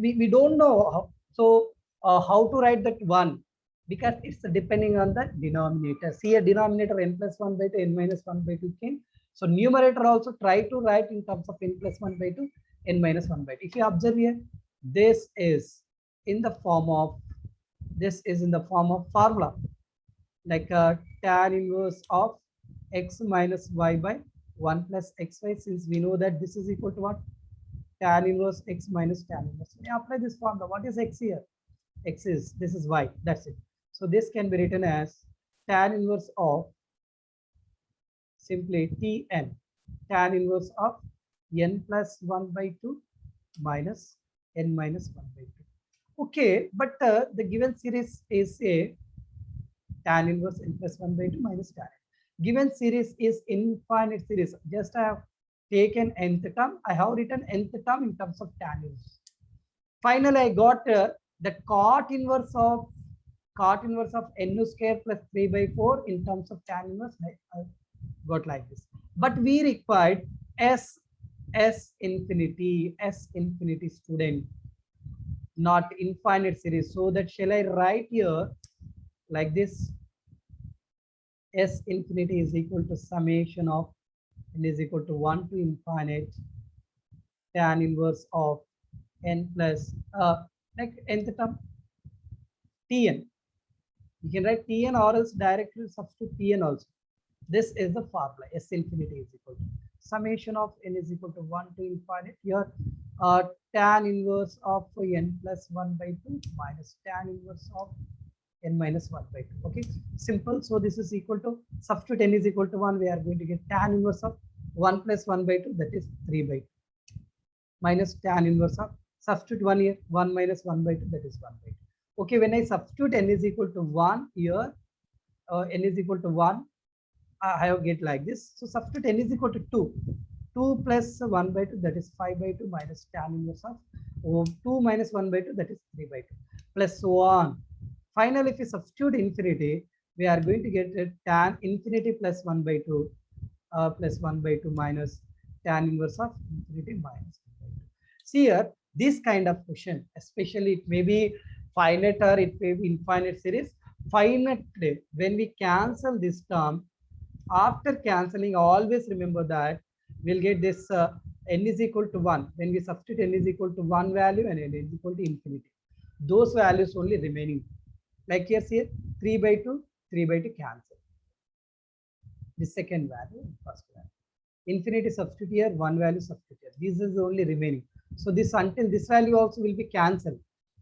we don't know how, so how to write that 1, because it's depending on the denominator. See a denominator n plus 1 by 2, n minus 1 by 2 came. So numerator also try to write in terms of n plus 1 by 2, n minus 1 by 2. If you observe here, this is in the form of, formula, like tan inverse of x minus y by 1 plus xy, since we know that this is equal to what? Tan inverse x minus tan inverse. When you apply this formula, what is x here? X is, this is y, that's it. So this can be written as tan inverse of simply Tn, tan inverse of n plus 1 by 2 minus n minus 1 by 2. Okay, but the given series is a tan inverse n plus 1 by 2 minus tan. Given series is infinite series. Just I have taken nth term. I have written nth term in terms of tan inverse. Finally, I got the cot inverse of n square plus 3 by 4 in terms of tan inverse. I got like this. But we required S infinity student, not infinite series. So that shall I write here like this? S infinity is equal to summation of n is equal to 1 to infinite tan inverse of n plus like nth term Tn. You can write Tn or else directly substitute Tn also. This is the formula. S infinity is equal to summation of n is equal to 1 to infinite. Here tan inverse of n plus 1 by 2 minus tan inverse of n minus 1 by 2. Okay, simple. So this is equal to, substitute n is equal to 1. We are going to get tan inverse of 1 plus 1 by 2, that is 3 by 2, minus tan inverse of, substitute 1 here, 1 minus 1 by 2, that is 1 by 2. Okay, when I substitute n is equal to 1 here, n is equal to 1, I have get like this. So substitute n is equal to 2. 2 plus 1 by 2, that is 5 by 2 minus tan inverse of 2 minus 1 by 2, that is 3 by 2, plus so on. Finally, if we substitute infinity, we are going to get tan infinity plus 1 by 2 plus 1 by 2 minus tan inverse of infinity minus 1 by 2. See here, this kind of question, especially it may be finite or it may be infinite series. Finitely, when we cancel this term, after cancelling, always remember that we'll get this n is equal to 1. When we substitute n is equal to 1 value and n is equal to infinity, those values only remaining. Like here, see 3 by 2, 3 by 2 cancel. The second value, first value. Infinity substitute here, 1 value substitute here. This is only remaining. So this, until this value also will be cancelled.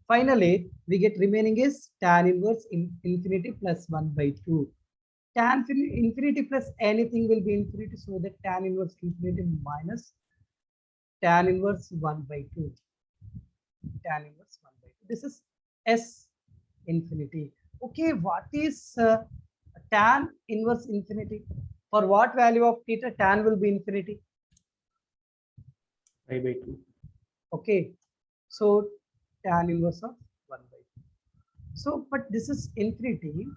Finally, we get remaining is tan inverse infinity plus 1 by 2. Tan infinity plus anything will be infinity, so that tan inverse infinity minus tan inverse 1 by 2. Tan inverse 1 by 2. This is S infinity. Okay, what is tan inverse infinity? For what value of theta tan will be infinity?
Pi by 2.
Okay, so tan inverse of 1 by 2. So, but this is infinity.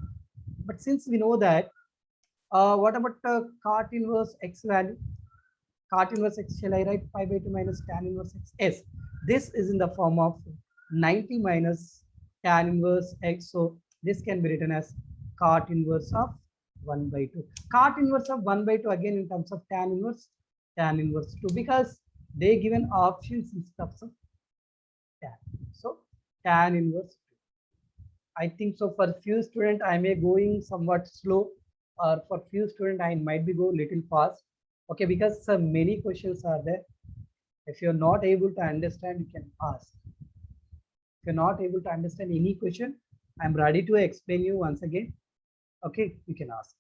But since we know that, what about cot inverse x value? Cot inverse x, shall I write pi by 2 minus tan inverse x? Yes, this is in the form of 90 minus tan inverse x. So this can be written as cot inverse of 1 by 2. Cot inverse of 1 by 2 again in terms of tan inverse 2, because they given options in terms of tan. So tan inverse 2. I think so for few student I may going somewhat slow, or for few student I might be go little fast. Okay, because many questions are there. If you're not able to understand, you can ask. If you're not able to understand any question, I'm ready to explain you once again. Okay, you can ask.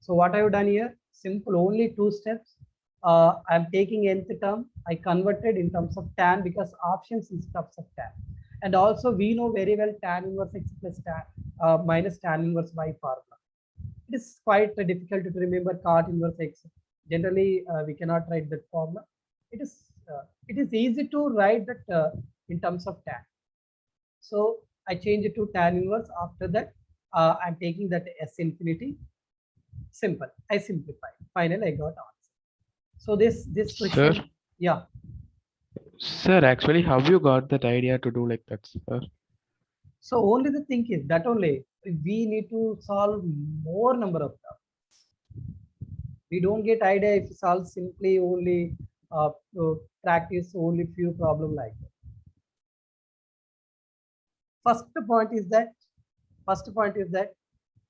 So what I've done here, simple, only 2 steps. I'm taking nth term, I converted in terms of tan because options in terms of tan. And also we know very well tan inverse x plus tan minus tan inverse y formula. It is quite difficult to remember cot inverse x. Generally, we cannot write that formula. It is easy to write that in terms of tan. So I change it to tan inverse. After that, I'm taking that s infinity. Simple. I simplify. Finally, I got answer. So this question,
Sir?
yeah.
Sir, actually, how you got that idea to do like that, sir?
So only the thing is that only we need to solve more number of problems. We don't get idea if we solve simply only practice only few problem like that. First point is that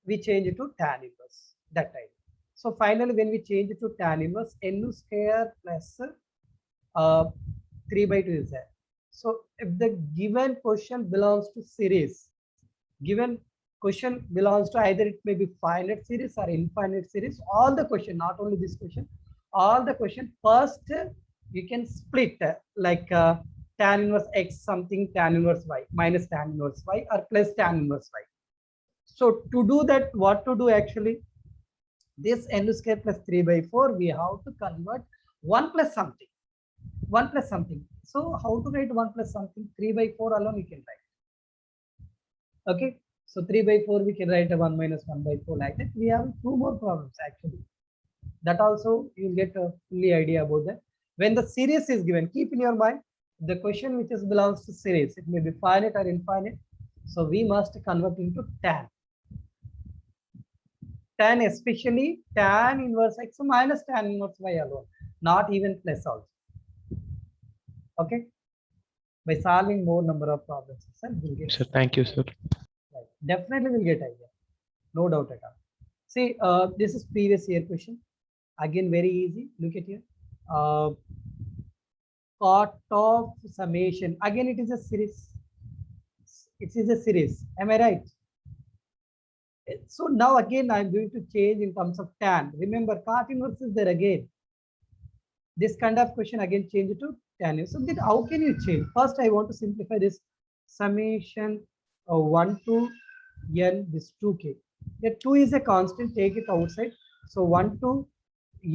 we change it to tan inverse that time. So finally, when we change it to tan inverse, n square plus 3 by 2 is there. So if the given question belongs to series, given question belongs to either it may be finite series or infinite series, all the question, not only this question, all the question, first you can split like tan inverse x something tan inverse y minus tan inverse y or plus tan inverse y. So to do that, what to do actually? This n square plus 3 by 4, we have to convert 1 plus something. 1 plus something. So how to write 1 plus something? 3 by 4 alone you can write. Okay. So 3 by 4 we can write a 1 minus 1 by 4 like that. We have 2 more problems actually. That also you'll get a fully idea about that. When the series is given, keep in your mind the question which is belongs to series. It may be finite or infinite. So we must convert into tan. Tan, especially tan inverse x minus tan inverse y alone, not even plus also. Okay. By solving more number of problems, sir, we'll get.
Sir, thank you, sir.
Right. Definitely will get idea. No doubt at all. See, this is previous year question. Again, very easy. Look at here. Cot of summation. Again, it is a series. It is a series. Am I right? So now again, I'm going to change in terms of tan. Remember, cot inverse is there again. This kind of question again change it to tan. So then how can you change? First, I want to simplify this summation 1 to n, this 2k. The 2 is a constant, take it outside. So 1 to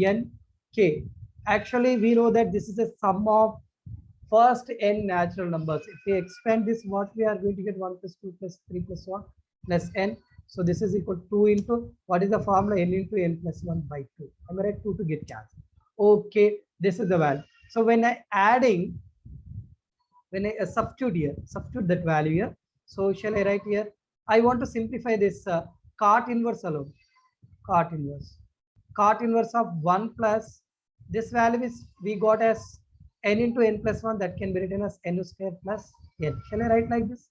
n k. Actually, we know that this is a sum of first n natural numbers. If we expand this, what we are going to get 1 plus 2 plus 3 plus 1 plus n. So this is equal to 2 into, what is the formula? N into n plus 1 by 2. Am I right? 2 to get cancelled. Okay, this is the value. So when I substitute here, substitute that value here. So shall I write here? I want to simplify this cot inverse alone. Cot inverse of 1 plus this value is we got as n into n plus 1, that can be written as n square plus n. Shall I write like this?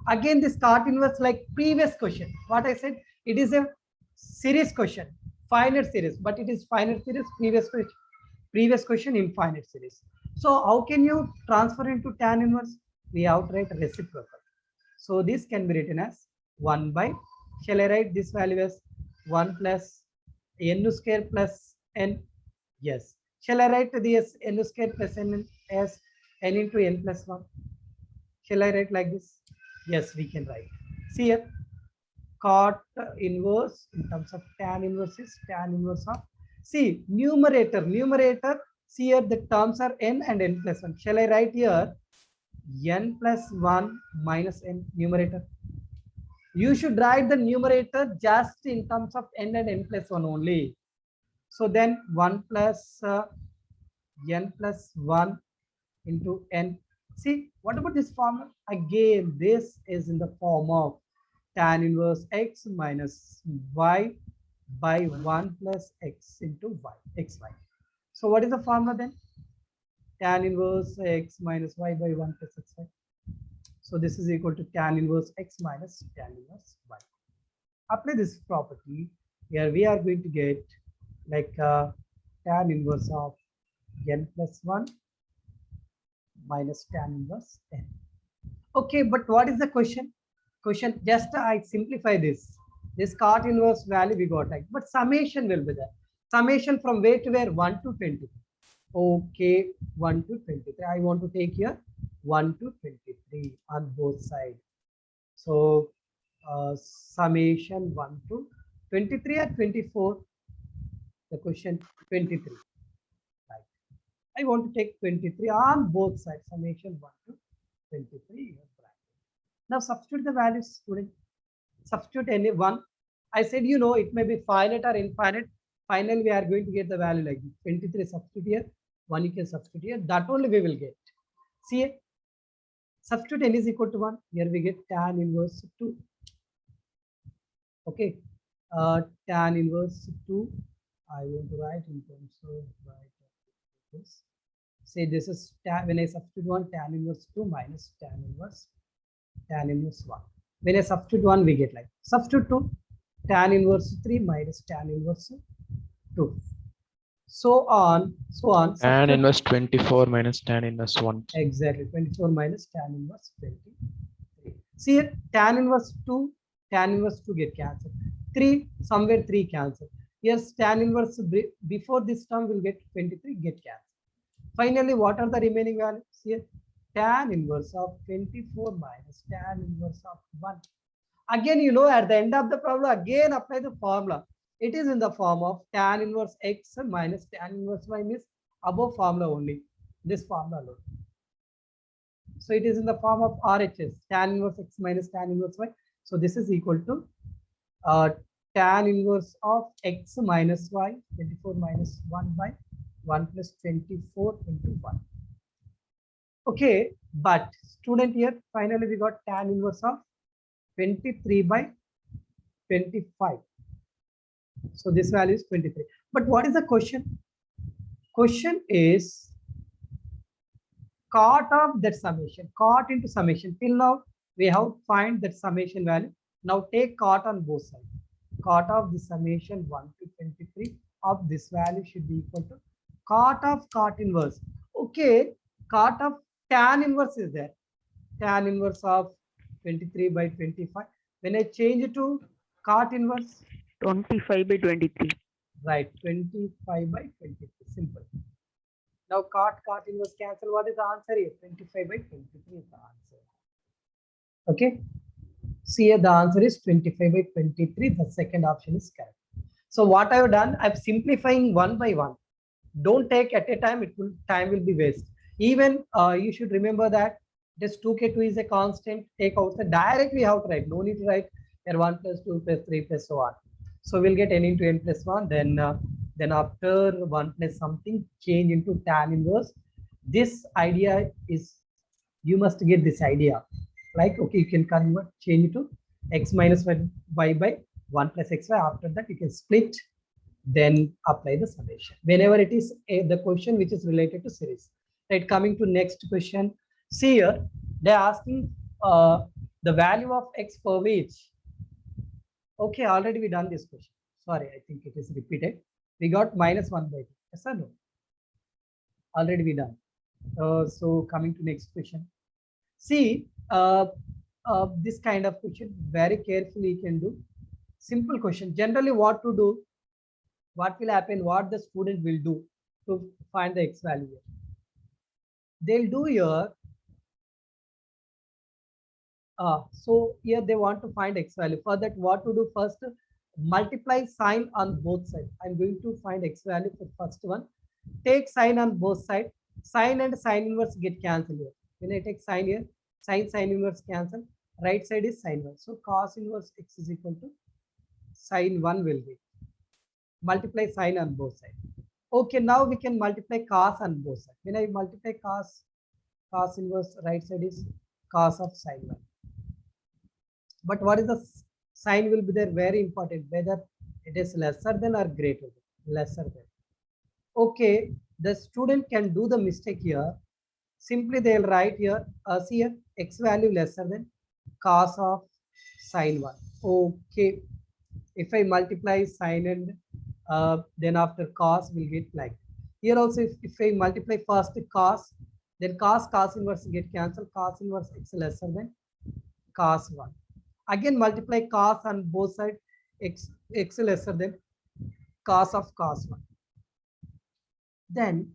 Again, this cot inverse like previous question. What I said, it is a series question, finite series, but it is finite series, previous question infinite series. So how can you transfer into tan inverse? We have to write reciprocal. So this can be written as 1 by, shall I write this value as 1 plus n square plus n? Yes. Shall I write this n square plus n as n into n plus 1? Shall I write like this? Yes, we can write. See here, cot inverse in terms of tan inverse is tan inverse of, see, numerator, see here the terms are n and n plus 1. Shall I write here n plus 1 minus n numerator? You should write the numerator just in terms of n and n plus 1 only. So then 1 plus n plus 1 into n. See, what about this formula? Again, this is in the form of tan inverse x minus y by 1 plus x into y, xy. So what is the formula then? Tan inverse x minus y by 1 plus xy. So this is equal to tan inverse x minus tan inverse y. Apply this property. Here we are going to get like tan inverse of n plus 1 minus tan inverse n. Okay, but what is the question? Question, just I simplify this. This cot inverse value we got like, but summation will be there. Summation from where to where? 1 to 20. Okay, 1 to 23. I want to take here 1 to 23 on both sides. So summation 1 to 23 or 24. The question 23. Right. I want to take 23 on both sides. Summation 1 to 23. Now substitute the values, student. Substitute any one. I said, you know, it may be finite or infinite. Finally, we are going to get the value like this. 23 substitute here, 1 you can substitute here. That only we will get. See, substitute n is equal to 1. Here we get tan inverse 2. Okay. Tan inverse 2. I want to write in terms of this. Say this is tan, when I substitute 1, tan inverse 2 minus tan inverse 1. When I substitute 1, we get like substitute 2, tan inverse 3 minus tan inverse 2. So on.
Tan
Substitute,
inverse 24 minus tan inverse 1.
exactly, 24 minus tan inverse 23. See here, tan inverse 2 get cancelled. 3, somewhere 3 cancelled. Yes, tan inverse before this term will get 23, get cancelled. Finally, what are the remaining values? Here, tan inverse of 24 minus tan inverse of 1. Again, you know, at the end of the problem, again apply the formula. It is in the form of tan inverse x minus tan inverse y, means above formula only. This formula alone. So it is in the form of RHS, tan inverse x minus tan inverse y. So this is equal to tan inverse of x minus y, 24 minus 1 by 1 plus 24 into 1. Okay, but student here, finally we got tan inverse of 23 by 25. So this value is 23. But what is the question? Question is cot of that summation, cot into summation. Till now, we have find that summation value. Now take cot on both sides. Cot of the summation 1 to 23 of this value should be equal to cot of cot inverse. Okay, cot of tan inverse is there. Tan inverse of 23 by 25. When I change it to cot inverse,
25 by 23.
right, 25 by 23. Simple. Now cot inverse cancel. What is the answer here? 25 by 23 is the answer. Okay. See here, the answer is 25 by 23. The second option is correct. So what I've done, I'm simplifying one by one. Don't take at a time, time will be waste. Even you should remember that this 2k2 is a constant. Take out the direct we have to write. No need to write here 1 plus 2 plus 3 plus so on. So we'll get n into n plus 1. Then after 1 plus something, change into tan inverse. This idea is, you must get this idea. Like, okay, you can convert, change it to x minus y by 1 plus xy. After that, you can split, then apply the summation. Whenever it is the question which is related to series. Right, coming to next question. See here, they're asking the value of x for which. Okay, already we done this question. Sorry, I think it is repeated. We got minus 1 by 2. Yes or no? Already we done. So coming to next question. See, this kind of question, very carefully you can do. Simple question. Generally what to do, what will happen, what the student will do to find the x value here. They'll do here. So here they want to find x value. For that, what to do first? Multiply sign on both sides. I'm going to find x value for first one. Take sign on both sides. Sign and sign inverse get cancelled here. When I take sign here, sign inverse cancel. right side is sine 1. So cos inverse x is equal to sine 1 will be. Multiply sine on both sides. Okay, now we can multiply cos on both sides. When I multiply cos inverse right side is cos of sine 1. But what is the sign will be there? Very important, whether it is lesser than or greater than. Lesser than. Okay, the student can do the mistake here. Simply they'll write here, see here, x value lesser than cos of sine 1. Okay, if I multiply sine and then after cos we'll get like. Here also if I multiply first cos, then cos inverse get cancelled, cos inverse x lesser than cos 1. Again multiply cos on both sides, x lesser than cos of cos 1. Then,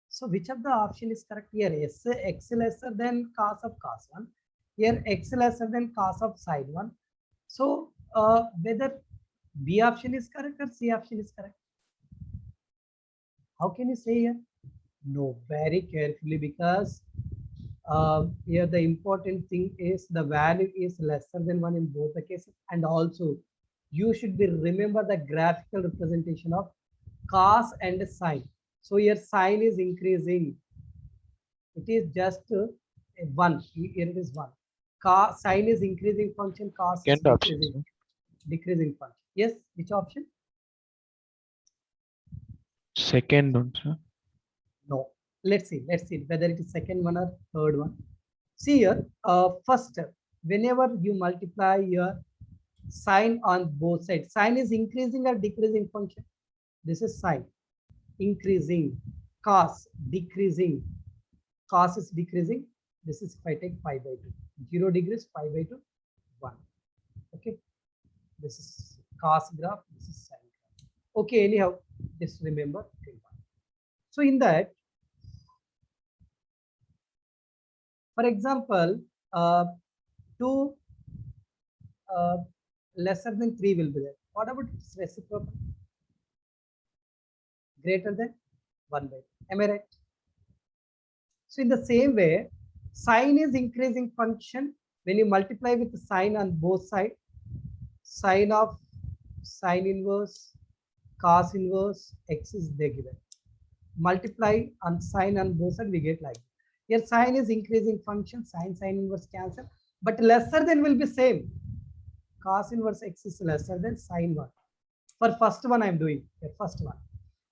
so which of the option is correct here? Yes, x lesser than cos of cos 1. Here x lesser than cos of sine 1. So whether B option is correct or C option is correct? How can you say here? No, very carefully, because here the important thing is the value is lesser than 1 in both the cases, and also you should be remember the graphical representation of cos and sine. So here sine is increasing, it is just 1, here it is 1. Cos sine is increasing function, cos is
Second option,
decreasing function. Yes, which option?
second one, sir.
No, let's see whether it is second one or third one. See here, first, whenever you multiply your sine on both sides, sine is increasing or decreasing function. This is sine increasing, cos decreasing, cos is decreasing. This is if I take pi by 2, 0 degrees, pi by 2, 1. Okay, this is cos graph, this is sine graph. Okay, anyhow, just remember. So in that, for example, 2 lesser than 3 will be there. What about its reciprocal? Greater than 1 by 2. Am I right? So in the same way, sine is increasing function. When you multiply with the sine on both sides, sine of sine inverse, cos inverse, x is there given. Multiply on sine on both sides, we get like that. Here sine is increasing function, sine inverse cancel, but lesser than will be same. Cos inverse x is lesser than sine 1. For first one I am doing, here first one.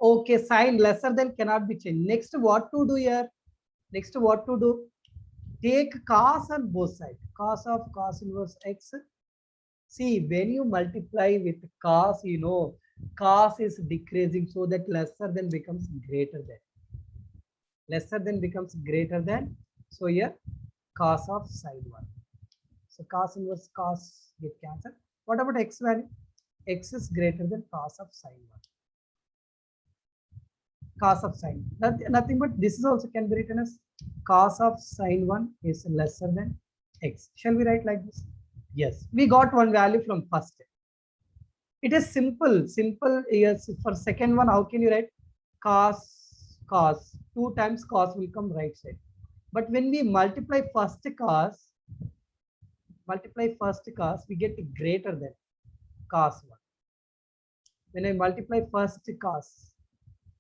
Okay, sine lesser than cannot be changed. Next, what to do here? Next, what to do? Take cos on both sides. Cos of cos inverse x. See, when you multiply with cos, you know, cos is decreasing, so that lesser than becomes greater than. Lesser than becomes greater than. So here, cos of sine 1. So cos inverse cos get cancelled. What about x value? X is greater than cos of sine 1. Cos of sine. Nothing but this is also can be written as cos of sine 1 is lesser than x. Shall we write like this? Yes, we got one value from first step. It is simple. Yes, for second one, how can you write? Cos, 2 times cos will come right side. But when we multiply first cos, we get greater than cos 1. When I multiply first cos,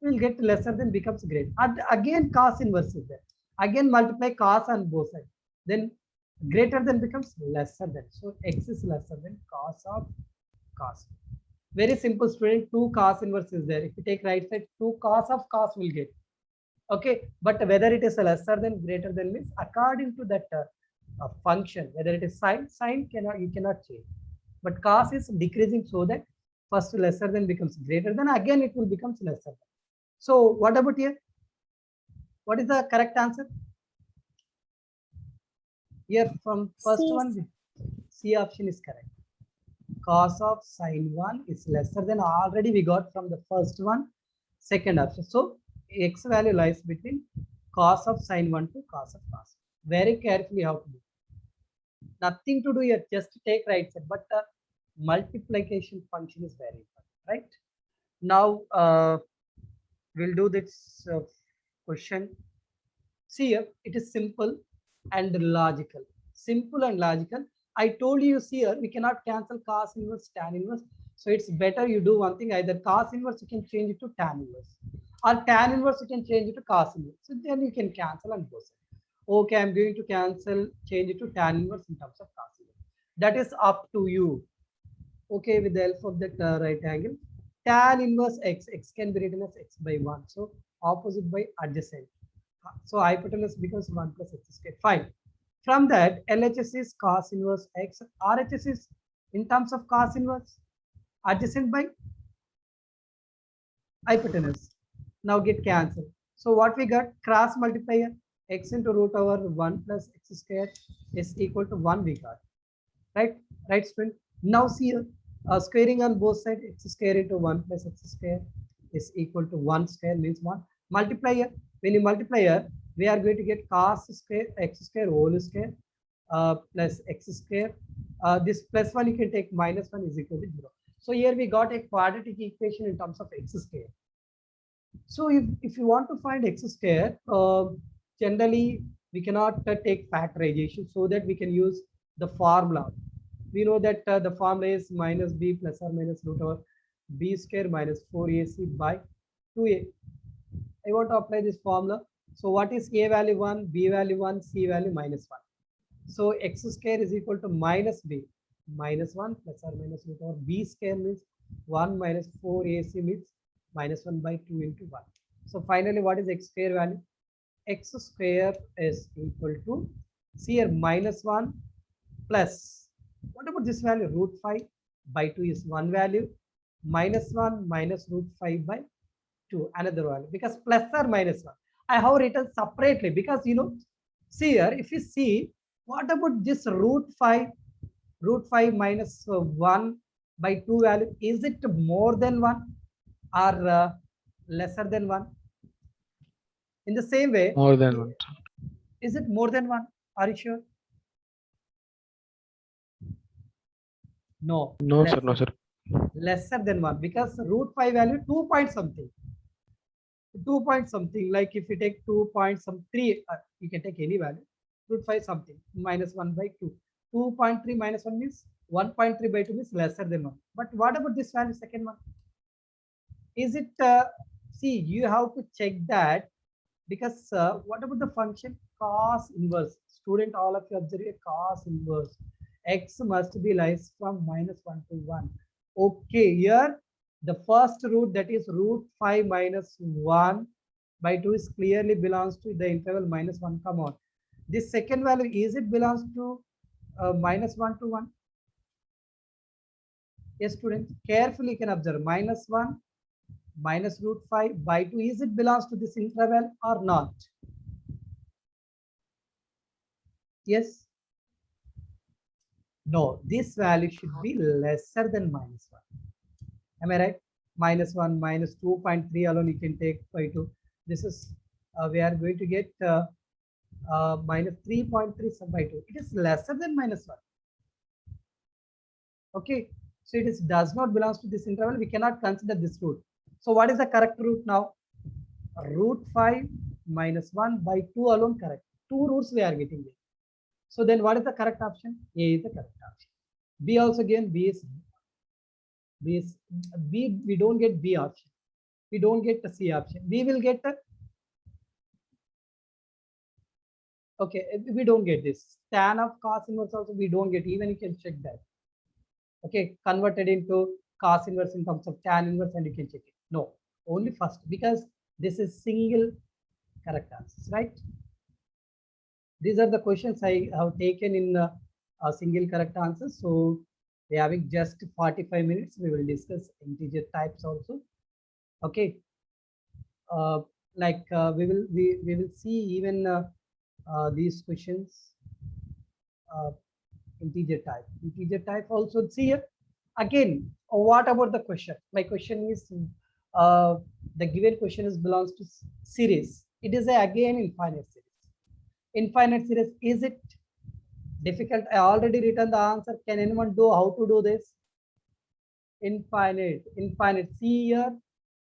we will get lesser than becomes greater. And again cos inverse is there. Again multiply cos on both sides. Then greater than becomes lesser than. So x is lesser than cos of cos. Very simple, student. 2 cos inverse is there. If you take right side, 2 cos of cos will get. Okay, but whether it is a lesser than, greater than means according to that function, whether it is sine you cannot change. But cos is decreasing, so that first lesser than becomes greater than, again it will becomes lesser than. So what about here? What is the correct answer? Here from first one, C option is correct. Cos of sine 1 is lesser than, already we got from the first one, second option. So x value lies between cos of sine 1 to cos of cos. Very carefully how to do. Nothing to do here, just take right side, but the multiplication function is very important, right? Now we'll do this question. See here, it is simple and logical. simple and logical. I told you here we cannot cancel cos inverse, tan inverse. So it's better you do one thing, either cos inverse you can change it to tan inverse, or tan inverse you can change it to cos inverse. So then you can cancel and go. Okay, I'm going to cancel, change it to tan inverse in terms of cos inverse. That is up to you. Okay, with the help of that right angle, tan inverse x, x can be written as x by 1. So opposite by adjacent. So hypotenuse becomes 1 plus x squared. Fine. From that, LHS is cos inverse x. RHS is in terms of cos inverse adjacent by hypotenuse. Now get cancelled. So what we got? Cross multiplier x into root over 1 plus x squared is equal to 1 we got. Right, student? Now see here, squaring on both sides, x square into 1 plus x square is equal to 1 square means 1. Multiplier, when you multiply here, we are going to get cos square x square whole square plus x square. This plus 1 you can take minus 1 is equal to 0. So here we got a quadratic equation in terms of x square. So if you want to find x square, generally we cannot take factorization, so that we can use the formula. We know that the formula is minus b plus or minus root over b square minus 4ac by 2a. I want to apply this formula. So what is a value 1, b value 1, c value minus 1. So x square is equal to minus b minus 1 plus or minus root over b square means 1 minus 4ac means minus 1 by 2 into 1. So finally, what is x square value? X square is equal to, see here, minus 1 plus, what about this value? Root 5 by 2 is one value, minus 1 minus root 5 by 2, another value, because plus or minus 1. I have written separately because, see here, if you see, what about this root 5 minus 1 by 2 value? Is it more than 1 or lesser than 1? In the same way,
More than one.
is it more than 1? Are you sure? No.
No, sir. No, sir.
Lesser than 1, because root 5 value 2 point something. 2 point something, like if you take 2 point some 3, you can take any value. Root 5 something minus 1 by 2. 2.3 minus 1 means 1.3 by 2 means lesser than 1. But what about this value, second one? Is it, see, you have to check that, because what about the function cos inverse? Student, all of you observe a cos inverse. X must be lies from minus 1 to 1. Okay, here the first root, that is root 5 minus 1 by 2 is clearly belongs to the interval minus 1. Come on. This second value, is it belongs to minus 1 to 1? Yes, students, carefully you can observe minus 1 minus root 5 by 2. Is it belongs to this interval or not? Yes? No, this value should be lesser than minus 1. Am I right? Minus 1 minus 2.3 alone you can take by 2. This is, we are going to get minus 3.3 sub by 2. It is lesser than minus 1. Okay, so it is does not belongs to this interval. We cannot consider this root. So what is the correct root now? Root 5 minus 1 by 2 alone correct. Two roots we are getting here. So then what is the correct option? A is the correct option. B also given, B is B, we don't get B option. We don't get the C option. We will get the, okay, we don't get this. Tan of cos inverse also we don't get, even you can check that. Okay, converted into cos inverse in terms of tan inverse and you can check it. No, only first, because this is single correct answers, right? These are the questions I have taken in a single correct answer. So we are having just 45 minutes. We will discuss integer types also. Okay. We will see even these questions. Integer type also. See here again. What about the question? My question is, the given question is belongs to series. It is again infinite series. Infinite series, is it difficult? I already written the answer. Can anyone do how to do this? Infinite. See here,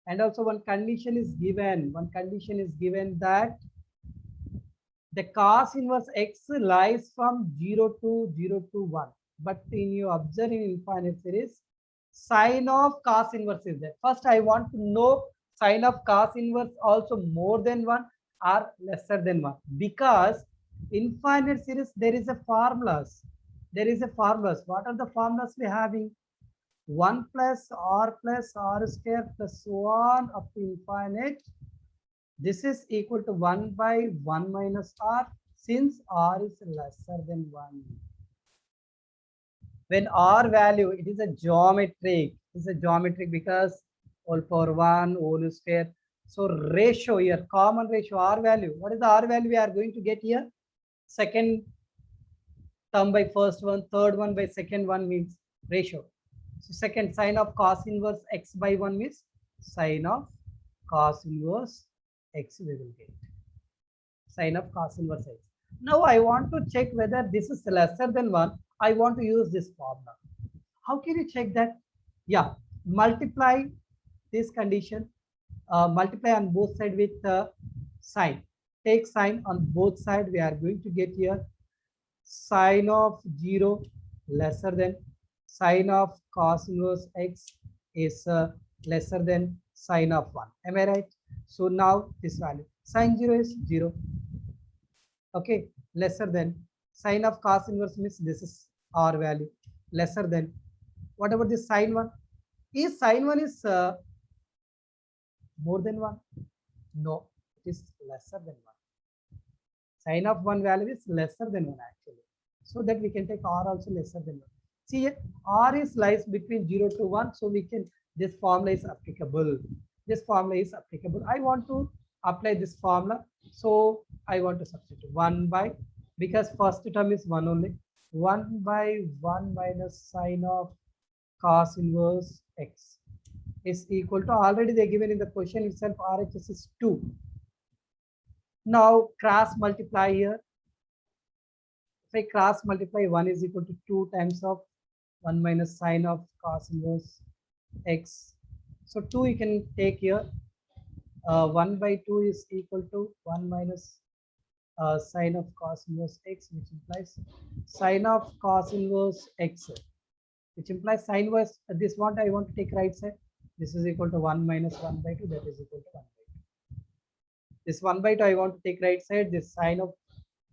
and also one condition is given. One condition is given that The cos inverse x lies from 0 to 0 to 1. But in you observe in infinite series, sine of cos inverse is there. First, I want to know sine of cos inverse also more than 1 or lesser than 1. Because infinite series, there is a formulas. There is a formulas. What are the formulas we having? 1 plus r square plus 1 up to infinite. This is equal to 1 by 1 minus r, since r is lesser than 1. When r value, it is a geometric. It's a geometric because all power 1, whole square. So ratio here, common ratio, r value. What is the r value we are going to get here? Second term by first one, third one by second one means ratio. So second, sine of cos inverse x by 1 means sine of cos inverse x we will get. Sine of cos inverse x. Now I want to check whether this is lesser than 1. I want to use this formula. How can you check that? Yeah, multiply this condition, multiply on both sides with sine. Take sine on both sides. We are going to get here sine of 0 lesser than sine of cos inverse x is lesser than sine of 1. Am I right? So now this value, sine 0 is 0. Okay, lesser than sine of cos inverse means this is r value, lesser than. What about this sine 1? Is sine 1 is more than 1? No, it is lesser than 1. Sine of 1 value is lesser than 1 actually. So that we can take r also lesser than 1. See here, r is lies between 0 to 1. So we can, this formula is applicable. This formula is applicable. I want to apply this formula. So I want to substitute 1 by, because first term is 1 only. 1 by 1 minus sine of cos inverse x is equal to, already they given in the question itself, RHS is 2. Now cross multiply here. If I cross multiply, 1 is equal to 2 times of 1 minus sine of cos inverse x. So 2 you can take here. 1 by 2 is equal to 1 minus sine of cos inverse x, which implies sine of cos inverse x, which implies sine inverse. This one I want to take right side. This is equal to 1 minus 1 by 2. That is equal to 1 by 2. This 1 by 2 I want to take right side. This sine of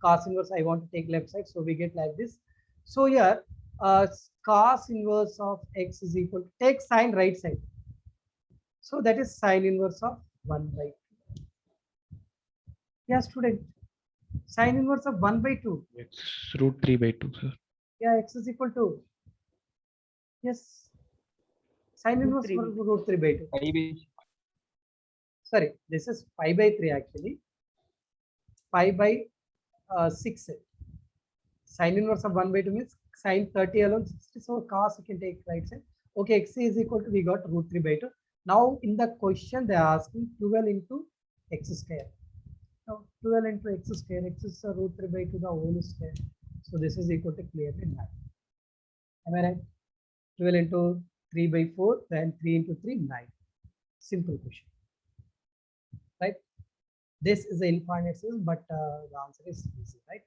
cos inverse I want to take left side. So we get like this. So here cos inverse of x is equal to, take sine right side. So that is sine inverse of 1 by 2. Yeah, student. Sine inverse of 1 by 2.
It's root 3 by 2, sir.
Yeah, x is equal to. Yes. Sine inverse root 3 by 2. Sorry, this is pi by 3 actually. Pi by 6. Sine inverse of 1 by 2 means sine 30 alone 60. So cos you can take right side. Okay, x is equal to, we got root 3 by 2. Now in the question they are asking 12 into x square. Now 12 into x square, x is root 3 by 2 the whole square. So this is equal to clearly 9. Am I right? 12 into 3 by 4, then 3 into 3, 9. Simple question. Right? This is the infinite series, but the answer is easy, right?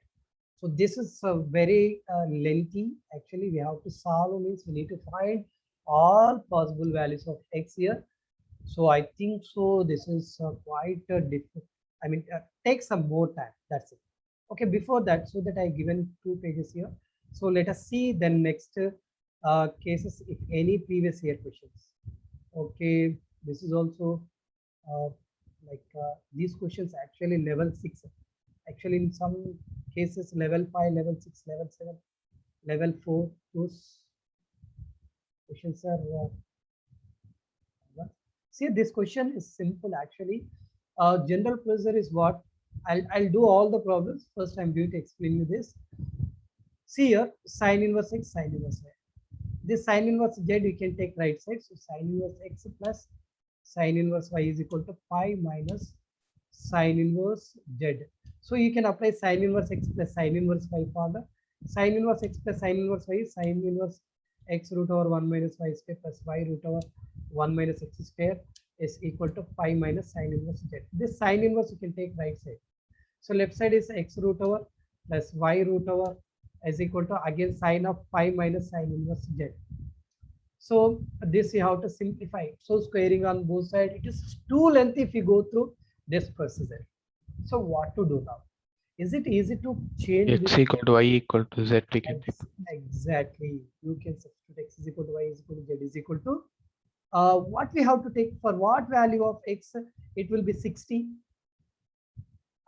So this is very lengthy. Actually, we have to solve, means we need to find all possible values of x here. So I think so this is quite difficult. I mean, take some more time. That's it. Okay, before that, so that I given 2 pages here. So let us see then next cases, if any previous year questions. Okay, this is also these questions actually level 6. Actually, in some cases, level 5, level 6, level 7, level 4, those questions are. See, this question is simple actually. General procedure is what? I'll do all the problems. First, I'm going to explain you this. See here, sine inverse x, sine inverse y. This sine inverse z we can take right side. So sine inverse x plus sine inverse y is equal to pi minus sine inverse z. So you can apply sine inverse x plus sine inverse y formula. Sine inverse x plus sine inverse y is sine inverse x root over 1 minus y square plus y root over 1 minus x square is equal to pi minus sine inverse z. This sine inverse you can take right side. So left side is x root over plus y root over is equal to again sine of pi minus sine inverse z. So this you have to simplify. So squaring on both sides, it is too lengthy if you go through this procedure. So what to do now? Is it easy to change
X
this?
equal to Y equal to Z we can take.
Exactly. You can substitute x is equal to y is equal to z is equal to what we have to take for what value of x? It will be 60.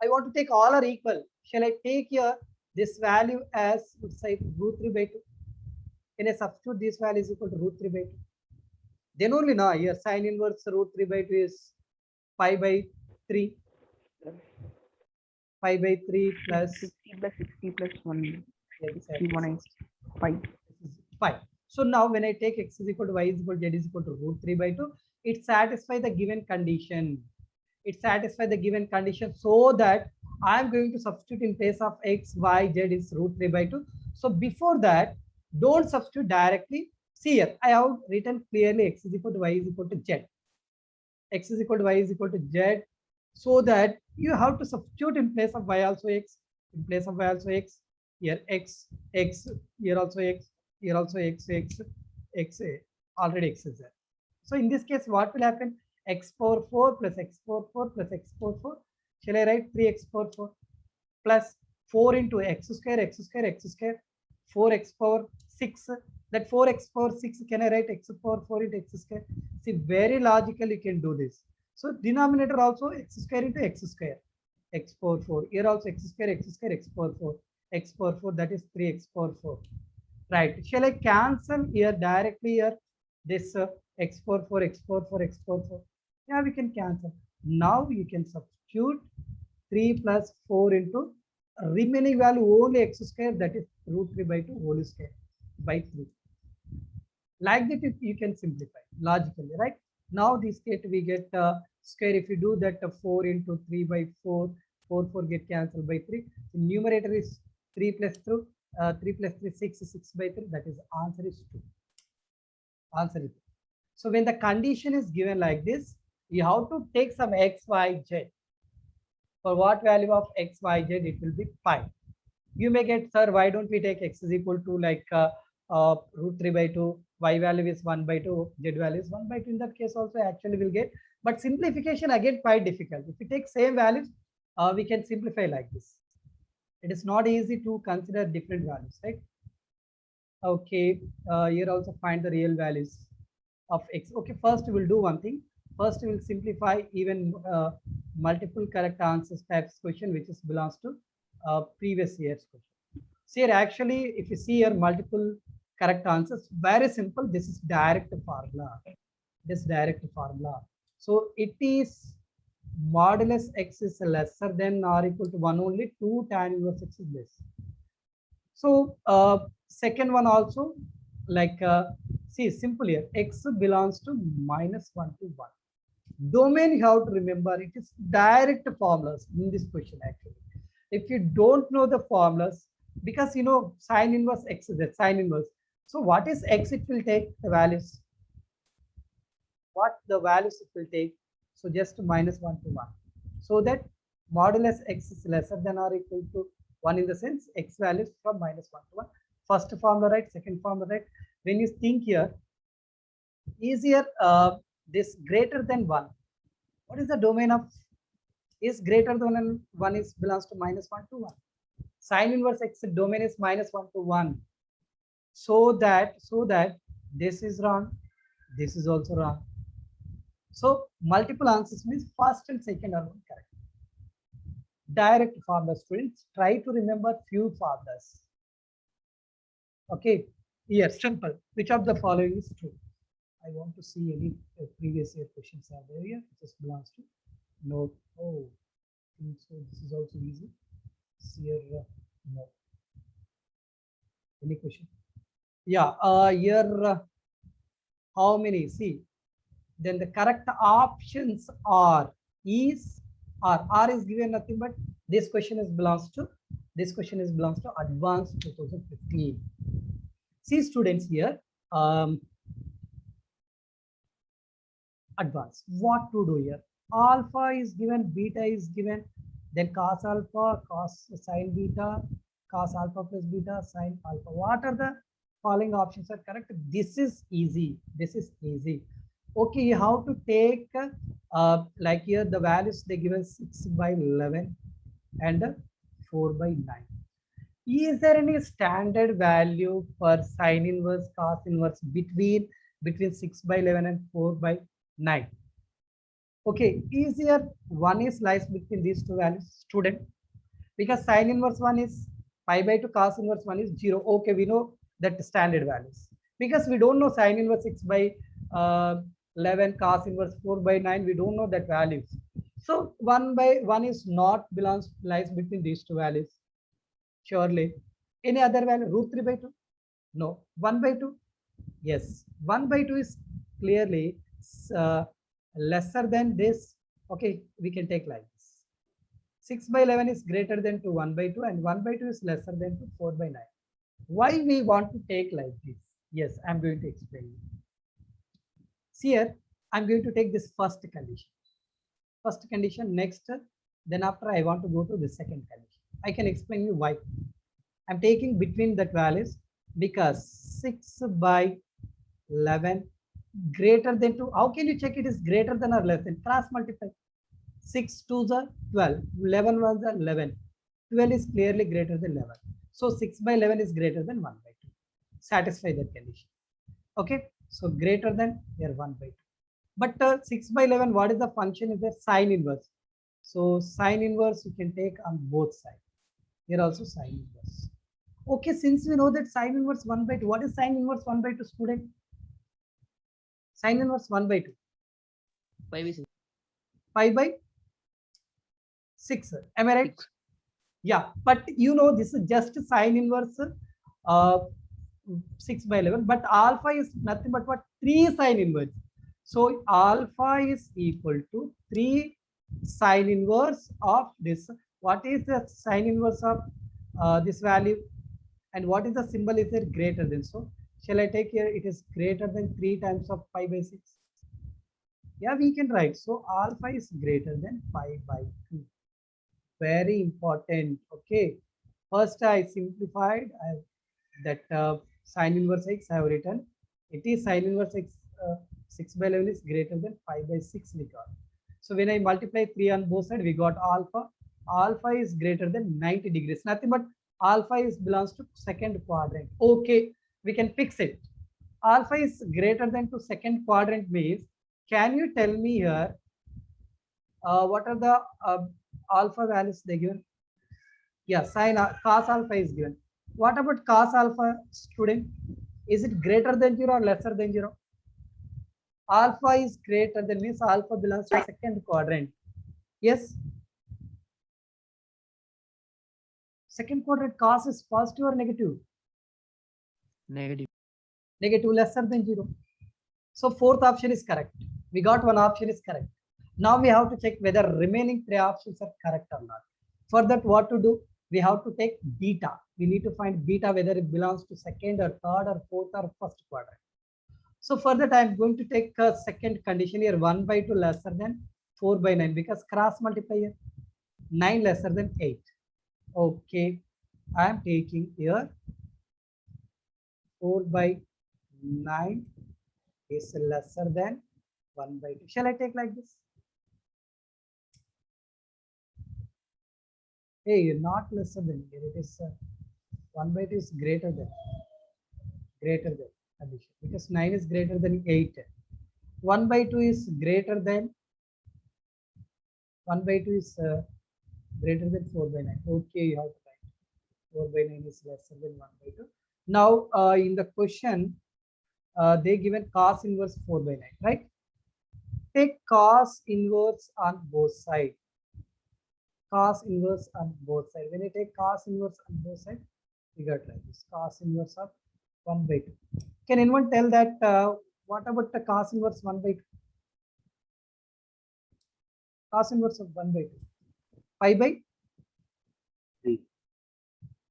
I want to take all are equal. Shall I take here this value as say root 3 by 2? Can I substitute this value is equal to root 3 by 2? Then only now here sine inverse root 3 by 2 is pi by 3. Pi by 3 plus
50 plus 60 plus 1.
exactly
5.
this is 5. So now when I take x is equal to y is equal to z is equal to root 3 by 2, it satisfies the given condition. It satisfies the given condition so that I am going to substitute in place of x, y, z is root 3 by 2. So before that, don't substitute directly. See here, I have written clearly x is equal to y is equal to z. X is equal to y is equal to z, so that you have to substitute in place of y also x, in place of y also x, here x, x, here also x, here also x, x, x, already x is there. So in this case, what will happen? X power 4 plus x power 4 plus x power 4. Shall I write 3x power 4 plus 4 into x square, x square, x square, 4x power 6. That 4x power 6, can I write x power 4 into x square? See, very logical you can do this. So denominator also x square into x square, x power 4. Here also x square, x square, x power 4, x power 4, that is 3x power 4. Right. Shall I cancel here directly here this x power 4, x power 4, x power 4? Yeah, we can cancel. Now you can substitute 3 plus 4 into remaining value only x square, that is root 3 by 2 whole square by 3. Like that, if you can simplify logically, right? Now this state we get square. If you do that 4 into 3 by 4, 4 get cancelled by 3. The numerator is 3 plus 3 plus 3 6 by 3. That is answer is 2. Answer is 2. So when the condition is given like this, you have to take some x, y, z. For what value of x, y, z, it will be 5. You may get, sir, why don't we take x is equal to like root 3 by 2, y value is 1 by 2, z value is 1 by 2. In that case also actually will get, but simplification again quite difficult. If you take same values, we can simplify like this. It is not easy to consider different values, right? Okay, here also find the real values of x. Okay, first we'll do one thing. First we'll simplify even multiple correct answers types question, which is belongs to previous year's question. So here actually, if you see here multiple correct answers, very simple. This is direct formula. This direct formula. So it is modulus x is lesser than or equal to 1 only, 2 tan inverse x is less. So second one also, like see, simple here, x belongs to -1 to 1. Domain you have to remember, it is direct formulas in this question actually. If you don't know the formulas, because you know sine inverse x is that sine inverse. So what is x? It will take the values. What the values it will take? So just -1 to 1. So that modulus x is lesser than or equal to 1 in the sense x values from -1 to 1. First formula right, second formula right. When you think here, easier this greater than 1. What is the domain of is greater than 1 is belongs to -1 to 1. Sine inverse x domain is -1 to 1. So that this is wrong, this is also wrong. So multiple answers means first and second are correct. Direct formula, students, try to remember few formulas. Okay, here simple. Which of the following is true? I want to see any previous year questions are there here. It just belongs to no. Oh, so this is also easy. Here, no. Any question? Yeah, here how many? See, then the correct options are is R is given nothing but this question is belongs to advanced 2015. See students here, advanced, what to do here? Alpha is given, beta is given, then cos alpha, cos sin beta, cos alpha plus beta, sin alpha. What are the following options are correct? This is easy. This is easy. Okay, you have to take like here the values they given 6 by 11 and 4 by 9. Is there any standard value for sine inverse, cos inverse between 6 by 11 and 4 by 9? Okay, easier one is lies between these two values, student, because sine inverse one is pi by 2, cos inverse one is 0. Okay, we know that standard values because we don't know sine inverse 6 by 11, cos inverse 4 by 9. We don't know that values. So 1 by 1 is not lies between these two values. Surely. Any other value? Root 3 by 2? No. 1 by 2? Yes. 1 by 2 is clearly lesser than this. Okay, we can take like this. 6 by 11 is greater than 2, 1 by 2, and 1 by 2 is lesser than 2, 4 by 9. Why we want to take like this? Yes, I'm going to explain you. See here, I'm going to take this first condition. First condition, next, then after I want to go to the second condition. I can explain you why. I'm taking between that values because 6 by 11 greater than 2. How can you check it is greater than or less than? Cross multiply. 6 2s are 12, 11 1s are 11. 12 is clearly greater than 11. So 6 by 11 is greater than 1 by 2. Satisfy that condition. Okay, so greater than here 1 by 2. But 6 by 11, what is the function? Is there sine inverse? So sine inverse you can take on both sides. Here also sine inverse. Okay, since we know that sine inverse 1 by 2, what is sine inverse 1 by 2, student? Sine inverse 1 by 2. 5 by 6. Am I right? Yeah, but you know this is just sine inverse 6 by 11, but alpha is nothing but what? 3 sine inverse. So alpha is equal to 3 sine inverse of this. What is the sine inverse of this value? And what is the symbol? Is it greater than? So shall I take here? It is greater than 3 times of pi by 6. Yeah, we can write. So alpha is greater than pi by 2. Very important. Okay. First I simplified that sine inverse x I have written. It is sine inverse x 6 by 11 is greater than 5 by 6 we got. So when I multiply 3 on both sides, we got alpha. Alpha is greater than 90 degrees. Nothing but alpha is belongs to second quadrant. Okay, we can fix it. Alpha is greater than to second quadrant means, can you tell me here what are the alpha values they given? Yeah, cos alpha is given. What about cos alpha, student? Is it greater than 0 or lesser than 0? Alpha is greater than means alpha belongs to second quadrant. Yes. Second quadrant cos is positive or negative?
Negative.
Negative, lesser than 0. So fourth option is correct. We got one option is correct. Now we have to check whether remaining 3 options are correct or not. For that, what to do? We have to take beta. We need to find beta whether it belongs to second or third or fourth or first quadrant. So for that, I'm going to take a second condition here, 1 by 2 lesser than 4 by 9 because cross multiply here, 9 lesser than 8. Okay, I am taking here 4 by 9 is lesser than 1 by 2. Shall I take like this? Hey, not lesser than here. It is 1 by 2 is greater than addition because 9 is greater than 8. 1 by 2 is greater than 1 by 2 is greater than 4 by 9. Okay, you have to write 4 by 9 is lesser than 1 by 2. Now in the question they given cos inverse 4 by 9, right? Take cos inverse on both sides. Cos inverse on both sides. When you take cos inverse on both sides, you got like this, cos inverse of 1 by 2. Can anyone tell that what about the cos inverse 1 by 2? Cos inverse of 1 by 2. Pi by
3.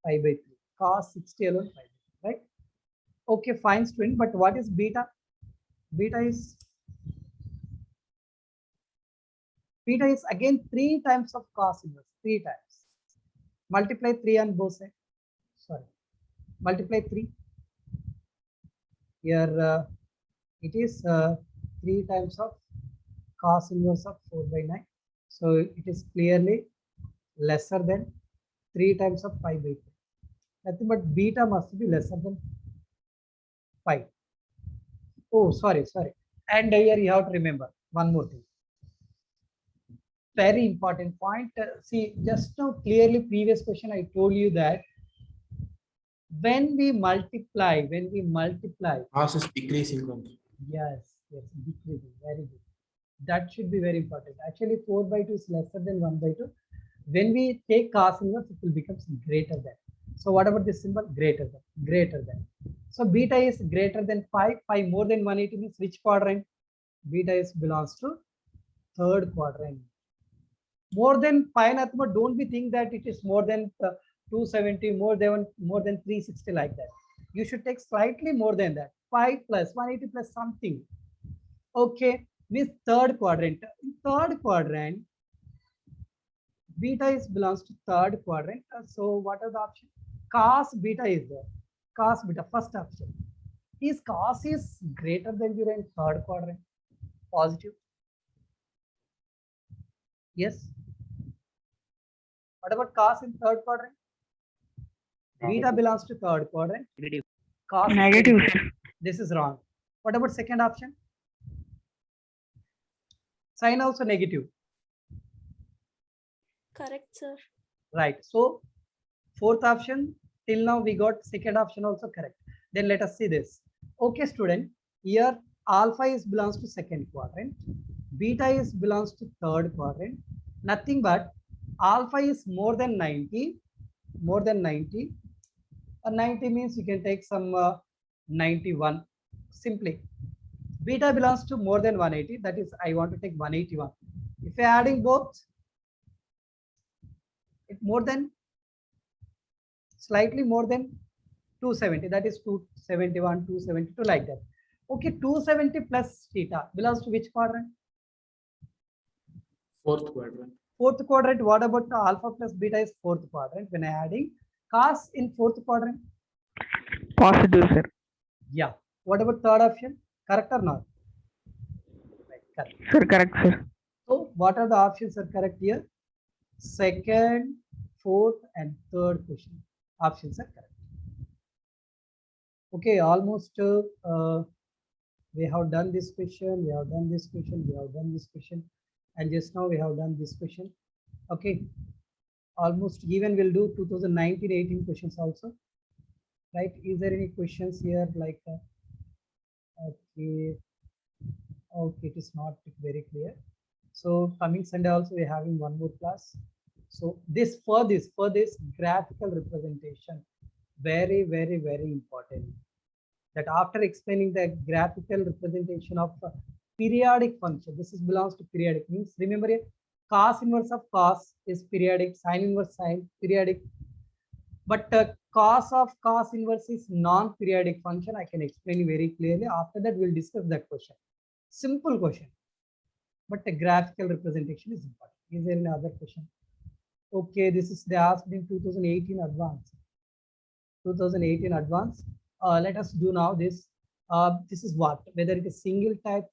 Pi by 3. Cos 60 alone, pi by 3, right? Okay, fine, student. But what is beta? Beta is Beta is again 3 times of cos inverse, 3 times. Multiply 3 on both sides. Sorry, multiply 3. Here it is 3 times of cos inverse of 4 by 9. So it is clearly lesser than 3 times of pi by 3. Nothing but beta must be lesser than pi. Oh, sorry. And here you have to remember one more thing. Very important point. See, just now clearly previous question I told you that when we multiply,
Cost is decreasing.
yes, decreasing. Very good. That should be very important. Actually, 4 by 2 is lesser than 1 by 2. When we take cos inverse, it will become greater than. So what about this symbol? Greater than. So beta is greater than pi. Pi more than 180 means which quadrant? Beta is belongs to third quadrant. More than pi, nothing but don't be think that it is more than 270, more than 360 like that. You should take slightly more than that. Pi plus 180 plus something. Okay, means third quadrant. In third quadrant, beta is belongs to third quadrant. So what are the options? Cos beta is there. Cos beta, first option. Is cos is greater than 0 in third quadrant? Positive. Yes. What about cos in third quadrant? Beta belongs to third quadrant.
Negative.
Cos is
Negative,
very-
sir.
This is wrong. What about second option? Sin also negative.
Correct, sir.
Right. So fourth option, till now we got second option also correct. Then let us see this. Okay, student, here alpha is belongs to second quadrant, beta is belongs to third quadrant. Nothing but alpha is more than 90. 90 means you can take some 91 simply. Beta belongs to more than 180, that is I want to take 181. If I adding both, it more than, slightly more than 270, that is 271, 272 like that. Okay, 270 plus theta belongs to which quadrant?
Fourth quadrant.
Fourth quadrant. What about the alpha plus beta is fourth quadrant? When I adding cos in fourth quadrant?
Positive, sir.
Yeah. What about third option? Correct or not? Right, correct.
Sir, correct, sir.
So what are the options are correct here? Second, fourth, and third question. Options are correct. Okay, almost we have done this question, we have done this question, we have done this question, and just now we have done this question. Okay, almost even we'll do 2019-18 questions also. Right? Is there any questions here like okay, it is not very clear. So coming Sunday also we're having one more class. So this for this graphical representation, very important. That after explaining the graphical representation of periodic function, this is belongs to periodic, means remember here, cos inverse of cos is periodic, sin inverse sin periodic, but cos of cos inverse is non-periodic function. I can explain you very clearly. After that we'll discuss that question. Simple question, but the graphical representation is important. Is there any other question? Okay, this is they asked in 2018 advanced. 2018 advanced. Let us do now this. This is what, whether it is single type,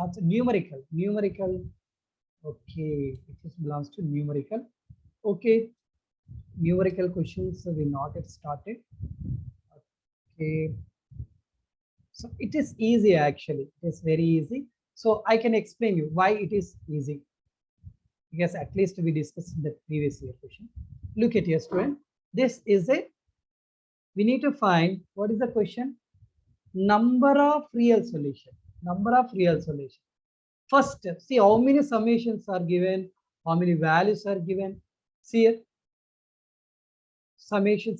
it's numerical. Okay, it belongs to numerical. Okay, numerical questions we not yet started. Okay, so it is easy actually. It is very easy. So I can explain you why it is easy. Because at least we discussed the previous year question. Look at here, student. This is a, we need to find what is the question? Number of real solution. First step, see how many summations are given, how many values are given. See here, summation,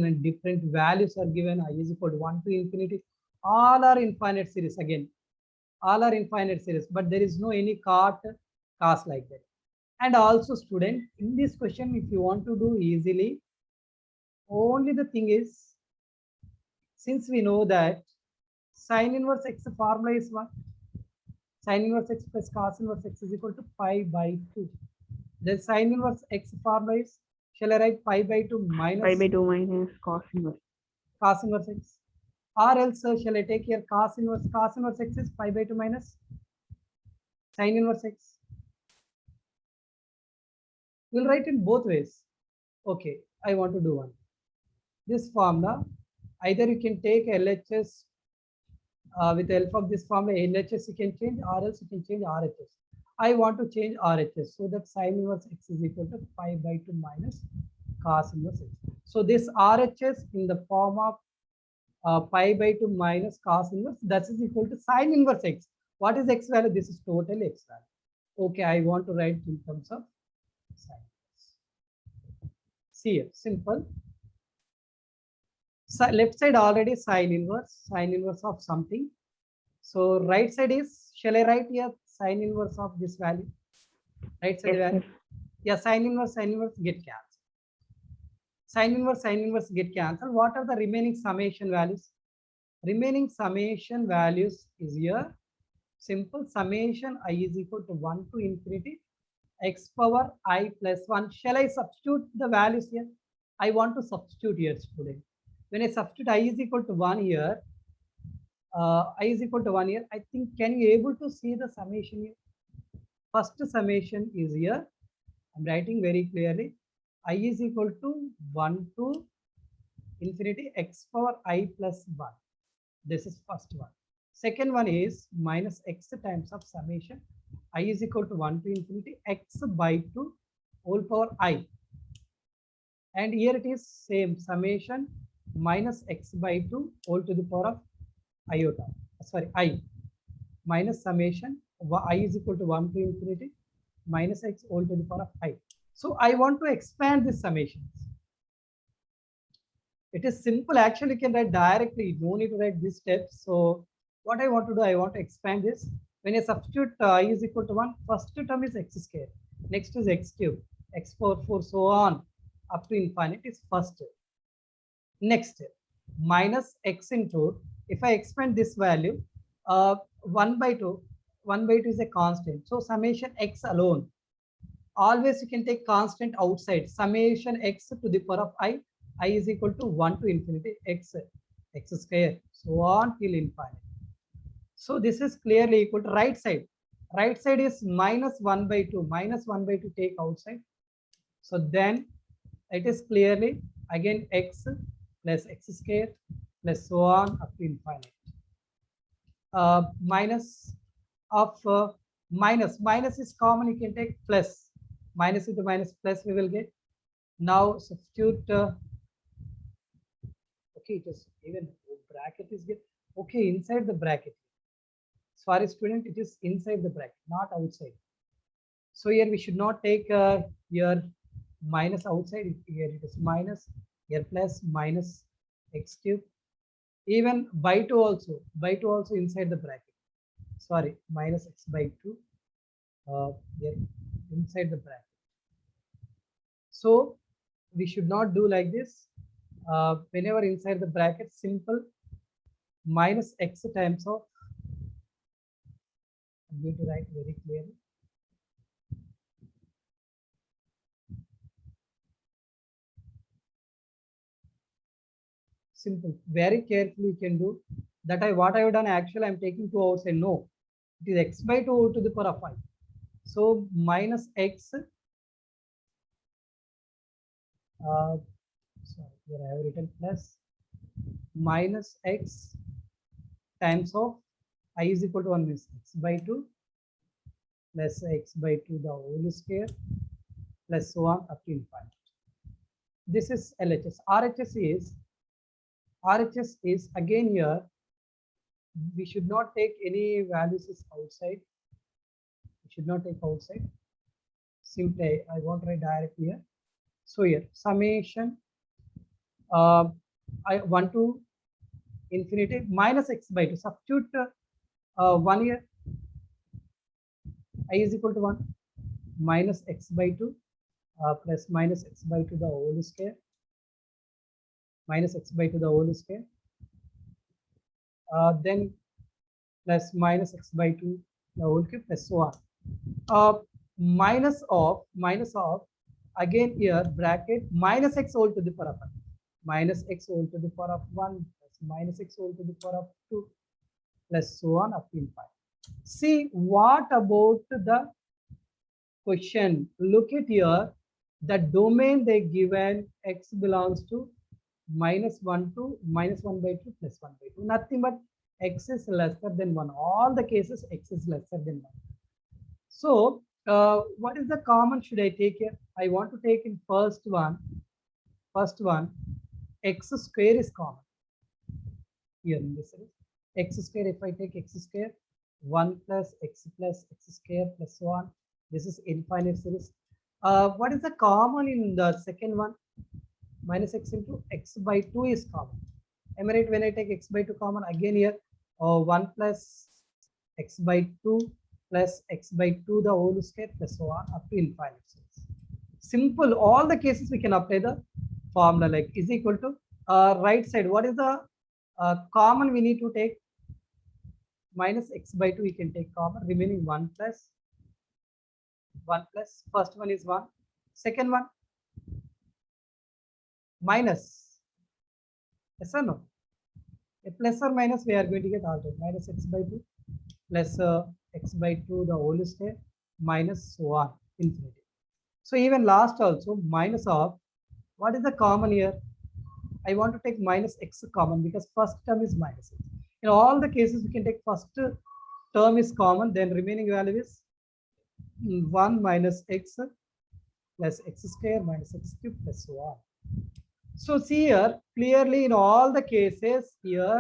and different values are given. I is equal to 1 to infinity. All are infinite series again. All are infinite series, but there is no any cos like that. And also, student, in this question, if you want to do easily, only the thing is, since we know that sin inverse x formula is what? Sin inverse x plus cos inverse x is equal to pi by 2. Then sin inverse x formula is, shall I write pi by 2 minus
Pi by 2 minus cos inverse.
cos inverse x? Or else shall I take here cos inverse x is pi by 2 minus sin inverse x. We'll write in both ways. Okay, I want to do one. This formula, either you can take LHS with the help of this formula, LHS you can change, or else you can change RHS. I want to change RHS, so that sin inverse x is equal to pi by 2 minus cos inverse x. So this RHS in the form of pi by 2 minus cos inverse, that is equal to sin inverse x. What is x value? This is total x value. Okay, I want to write in terms of sin inverse. See here, simple. So left side already sin inverse of something. So right side is, shall I write here sin inverse of this value? Right side
Yes,
value.
yes.
Yeah, sin inverse get cancelled. Sin inverse get cancelled. What are the remaining summation values? Remaining summation values is here. Simple summation I is equal to 1 to infinity x power I plus 1. Shall I substitute the values here? I want to substitute here, student. When I substitute I is equal to 1 here, I is equal to 1 here, I think, can you able to see the summation here? First summation is here. I'm writing very clearly. I is equal to 1 to infinity x power I plus 1. This is first one. Second one is minus x times of summation I is equal to 1 to infinity x by 2 whole power I. And here it is same summation minus x by 2 whole to the power of iota. Sorry, I minus summation I is equal to 1 to infinity minus x whole to the power of I. So I want to expand these summations. It is simple. Actually, you can write directly. You don't need to write these steps. So what I want to do, I want to expand this. When I substitute I is equal to 1, first term is x square. Next is x cube, x power 4, so on up to infinity is first. Next, minus x into, if I expand this value, 1 by 2 is a constant. So summation x alone. Always you can take constant outside. Summation x to the power of I is equal to 1 to infinity x square, so on till infinity. So this is clearly equal to right side. Right side is minus 1 by 2. Minus 1 by 2 take outside. So then it is clearly again x plus x square plus so on up to infinity. Minus of minus is common. You can take plus. Minus into minus plus we will get. Now substitute. Okay, it is even bracket is get. Okay, inside the bracket. Sorry, student, it is inside the bracket, not outside. So here we should not take here minus outside. Here it is minus, here plus minus x cube. Even by 2 also inside the bracket. Sorry, minus x by 2 here inside the bracket. So we should not do like this. Whenever inside the bracket, simple minus x times of, I'm going to write very clearly. Simple, very carefully you can do that. What I have done actually, I'm taking 2 outside. No, it is x by 2 to the power of 5. So minus x. Sorry, here I have written plus minus x times of I is equal to 1 means x by 2 plus x by 2 the whole square plus so on up to infinity. This is LHS. RHS is again here. We should not take any values outside. We should not take outside. Simply, I want to write directly here. So here summation I 1 to infinity minus x by 2. Substitute 1 here. I is equal to 1 minus x by 2 plus minus x by 2 the whole square minus x by 2 the whole square. Then plus minus x by 2 the whole cube plus so on. Minus of again here bracket minus x whole to the power of 1 minus x whole to the power of 1 plus minus x whole to the power of 2 plus so on up to infinity. See what about the question? Look at here, the domain they given x belongs to -1 to -1/2 plus 1/2. Nothing but x is lesser than 1. All the cases x is lesser than 1. So what is the common should I take here? I want to take in first one, x square is common. Here in this series, x square, if I take x square, 1 plus x square plus so on. This is infinite series. What is the common in the second one? Minus x into x by 2 is common. Am I right? When I take x by 2 common, again here 1 plus x by 2 plus x by 2 the whole square plus so on up to infinite series. Simple. All the cases we can apply the formula like is equal to right side. What is the common we need to take? Minus x by 2 we can take common, remaining 1 plus first one is 1, second one minus, yes or no? A plus or minus we are going to get altered, minus x by 2 plus x by 2 the whole square minus so on infinity. So even last also minus of, what is the common here? I want to take minus x common because first term is minus x. In all the cases we can take first term is common, then remaining value is 1 minus x plus x square minus x cube plus so on. So see here clearly in all the cases here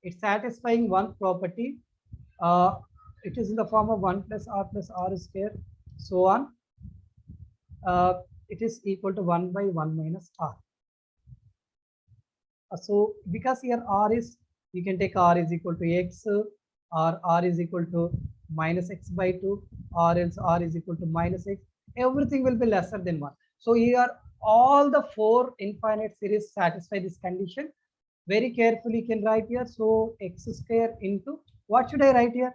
it's satisfying one property. It is in the form of 1 plus r square so on. It is equal to 1 by 1 minus r. So because here r is, you can take r is equal to x or r is equal to minus x by 2 or else r is equal to minus x. Everything will be lesser than 1. So here all the 4 infinite series satisfy this condition. Very carefully you can write here. So x square into, what should I write here?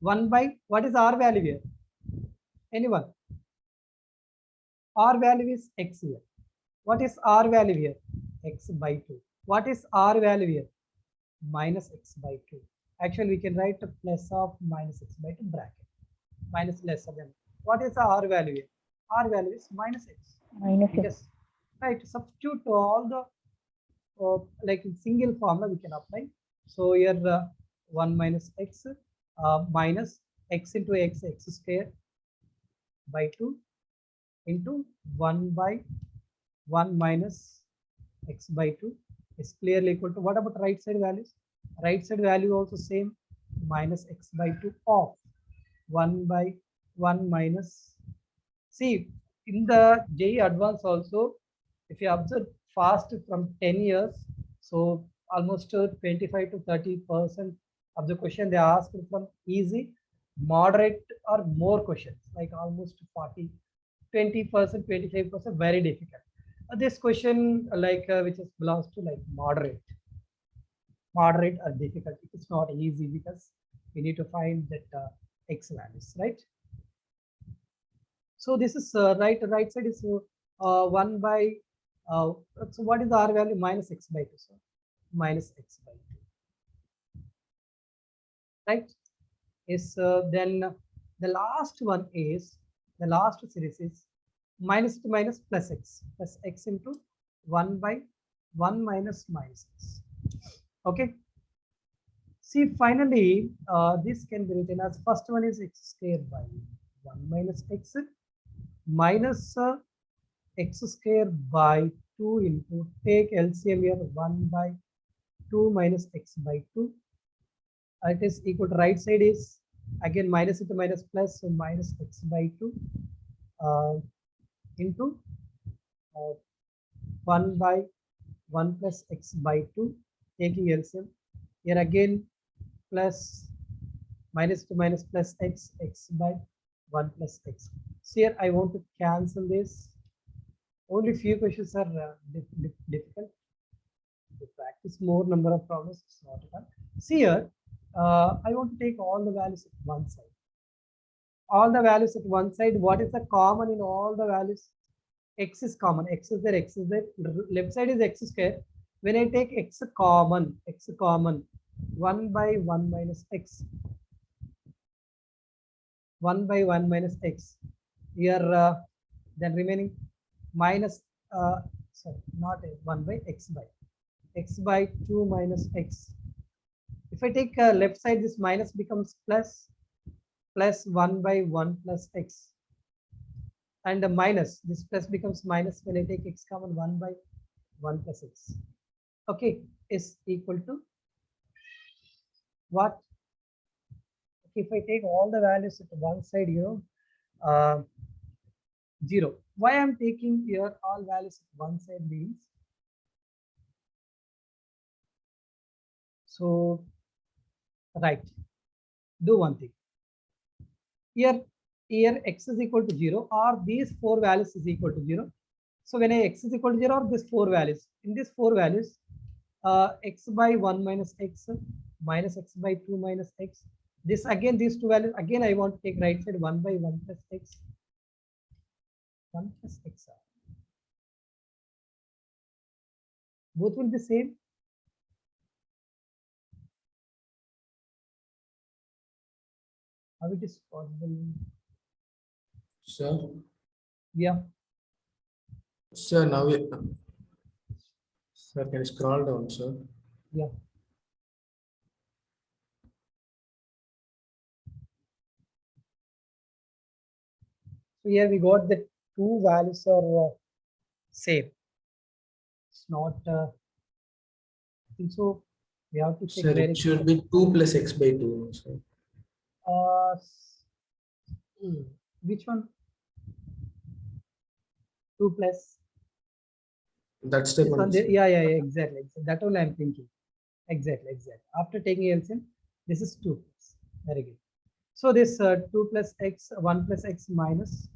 1 by, what is r value here? Anyone? R value is x here. What is r value here? X by 2. What is r value here? Minus x by 2. Actually, we can write a plus of minus x by 2 bracket. Minus lesser than. What is the r value here? R value is minus x.
Minus x.
Yes. Right. Substitute all the like in single formula we can apply. So here 1 minus x minus x into x square by 2 into 1 by 1 minus x by 2 is clearly equal to, what about right side values? Right side value also same, minus x by 2 of 1 by 1 minus. See in the JEE Advanced also, if you observe fast from 10 years, so almost 25 to 30% of the question they asked from easy, moderate or more questions, like almost 40, 20%, 25% very difficult. This question like which is belongs to like moderate or difficult. It's not easy because we need to find that x values, right? So this is right side is 1 by so what is the r value? Minus x by 2. So minus x by 2, right? Is then the last one is, the last series is minus to minus plus x into 1 by 1 minus x. Okay. See finally this can be written as, first one is x square by 1 minus x minus x square by 2 into, take LCM here, 1 by 2 minus x by 2. It is equal to, right side is again minus into minus plus, so minus x by 2 into 1 by 1 plus x by 2, taking LCM here again plus minus to minus plus x by 1 plus x. So here I want to cancel this. Only few questions are difficult. To practice more number of problems, it's not hard. See here, I want to take all the values at one side. All the values at one side. What is the common in all the values? X is common. X is there. X is there. Left side is x square. When I take x common, 1 by 1 minus x. 1 by 1 minus x. Here, then remaining minus, sorry, not 1 by x by 2 minus x. If I take left side, this minus becomes plus 1 by 1 plus x. And the minus, this plus becomes minus when I take x common, 1 by 1 plus x. Okay, is equal to what? If I take all the values at one side here, 0. Why I'm taking here all values at one side means, so right, do one thing. Here x is equal to 0, or these 4 values is equal to 0. So when x is equal to 0, or these 4 values, in these 4 values, x by 1 minus x minus x by 2 minus x. This again, these 2 values, again I want to take right side, 1 by 1 plus x. 1 plus x. Both will be same. How it is possible?
Sir,
Yeah.
sir, now we, sir, can you scroll down, sir?
Yeah. So here we got the 2 values are same. It's not. I think so. We have to check
Sir,
where
it should be 2 plus x by 2, sir.
Which one? 2 plus.
That's the
This
one.
one,
Sir.
yeah, exactly. That all I'm thinking. Exactly. After taking LCM, this is 2 plus. Very good. So this 2 plus x, 1 plus x minus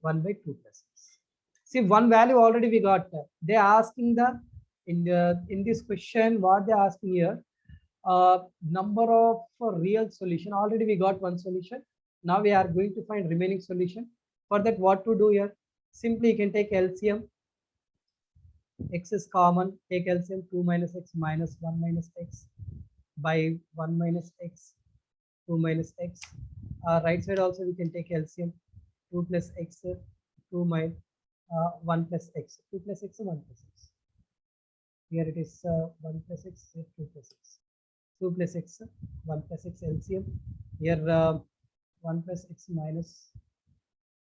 1 by 2 plus x. See, one value already we got. They are asking in this question, what they are asking here, number of real solution. Already we got one solution. Now we are going to find remaining solution. For that, what to do here? Simply you can take LCM. X is common. Take LCM, 2 minus x minus 1 minus x by 1 minus x, 2 minus x. Right side also we can take LCM, 2 plus x, 2 minus 1 plus x, 2 plus x, 1 plus x. Here it is 1 plus x, 2 plus x, 2 plus x, 1 plus x LCM. Here 1 plus x minus,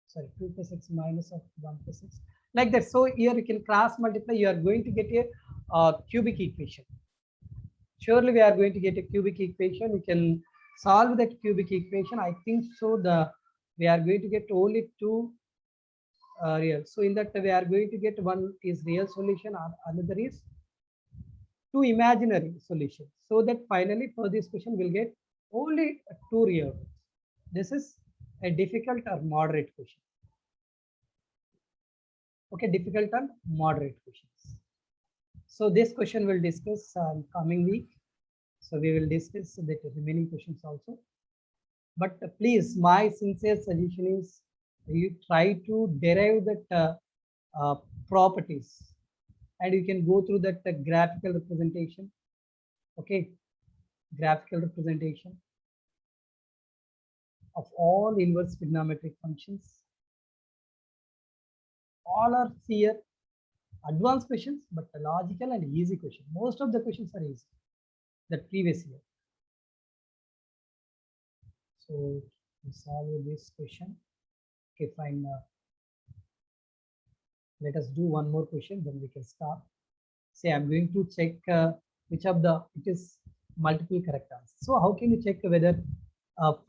sorry, 2 plus x minus of 1 plus x. Like that. So here you can cross multiply. You are going to get a cubic equation. Surely we are going to get a cubic equation. We can solve that cubic equation. I think so. We are going to get only 2 real. So in that we are going to get one is real solution, or another is 2 imaginary solutions. So that finally for this question we'll get only 2 real. This is a difficult or moderate question. Okay, difficult and moderate questions. So this question we'll discuss coming week. So we will discuss the remaining questions also. But please, my sincere suggestion is you try to derive that properties, and you can go through that graphical representation. Okay, graphical representation of all inverse trigonometric functions. All are here advanced questions, but logical and easy question. Most of the questions are easy. That previous year. So we solve this question. Okay, fine. Let us do one more question, then we can stop. Say I'm going to check which of the it is multiple correct answers. So how can you check whether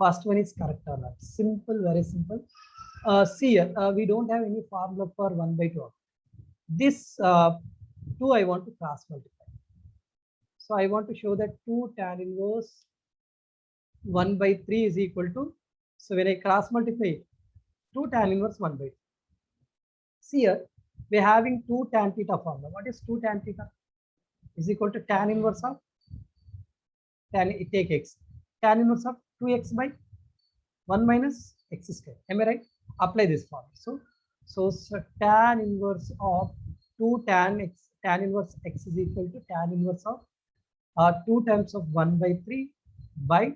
first one is correct or not? Simple, very simple. See here, we don't have any formula for 1 by 2. This 2 I want to cross multiply. So I want to show that 2 tan inverse 1 by 3 is equal to, so when I cross multiply 2 tan inverse 1 by 2. See here, we are having 2 tan theta formula. What is 2 tan theta? Is equal to tan inverse of take x. Tan inverse of 2x by 1 minus x square. Am I right? Apply this formula. So tan inverse of 2 tan inverse x is equal to tan inverse of 2 times of 1 by 3 by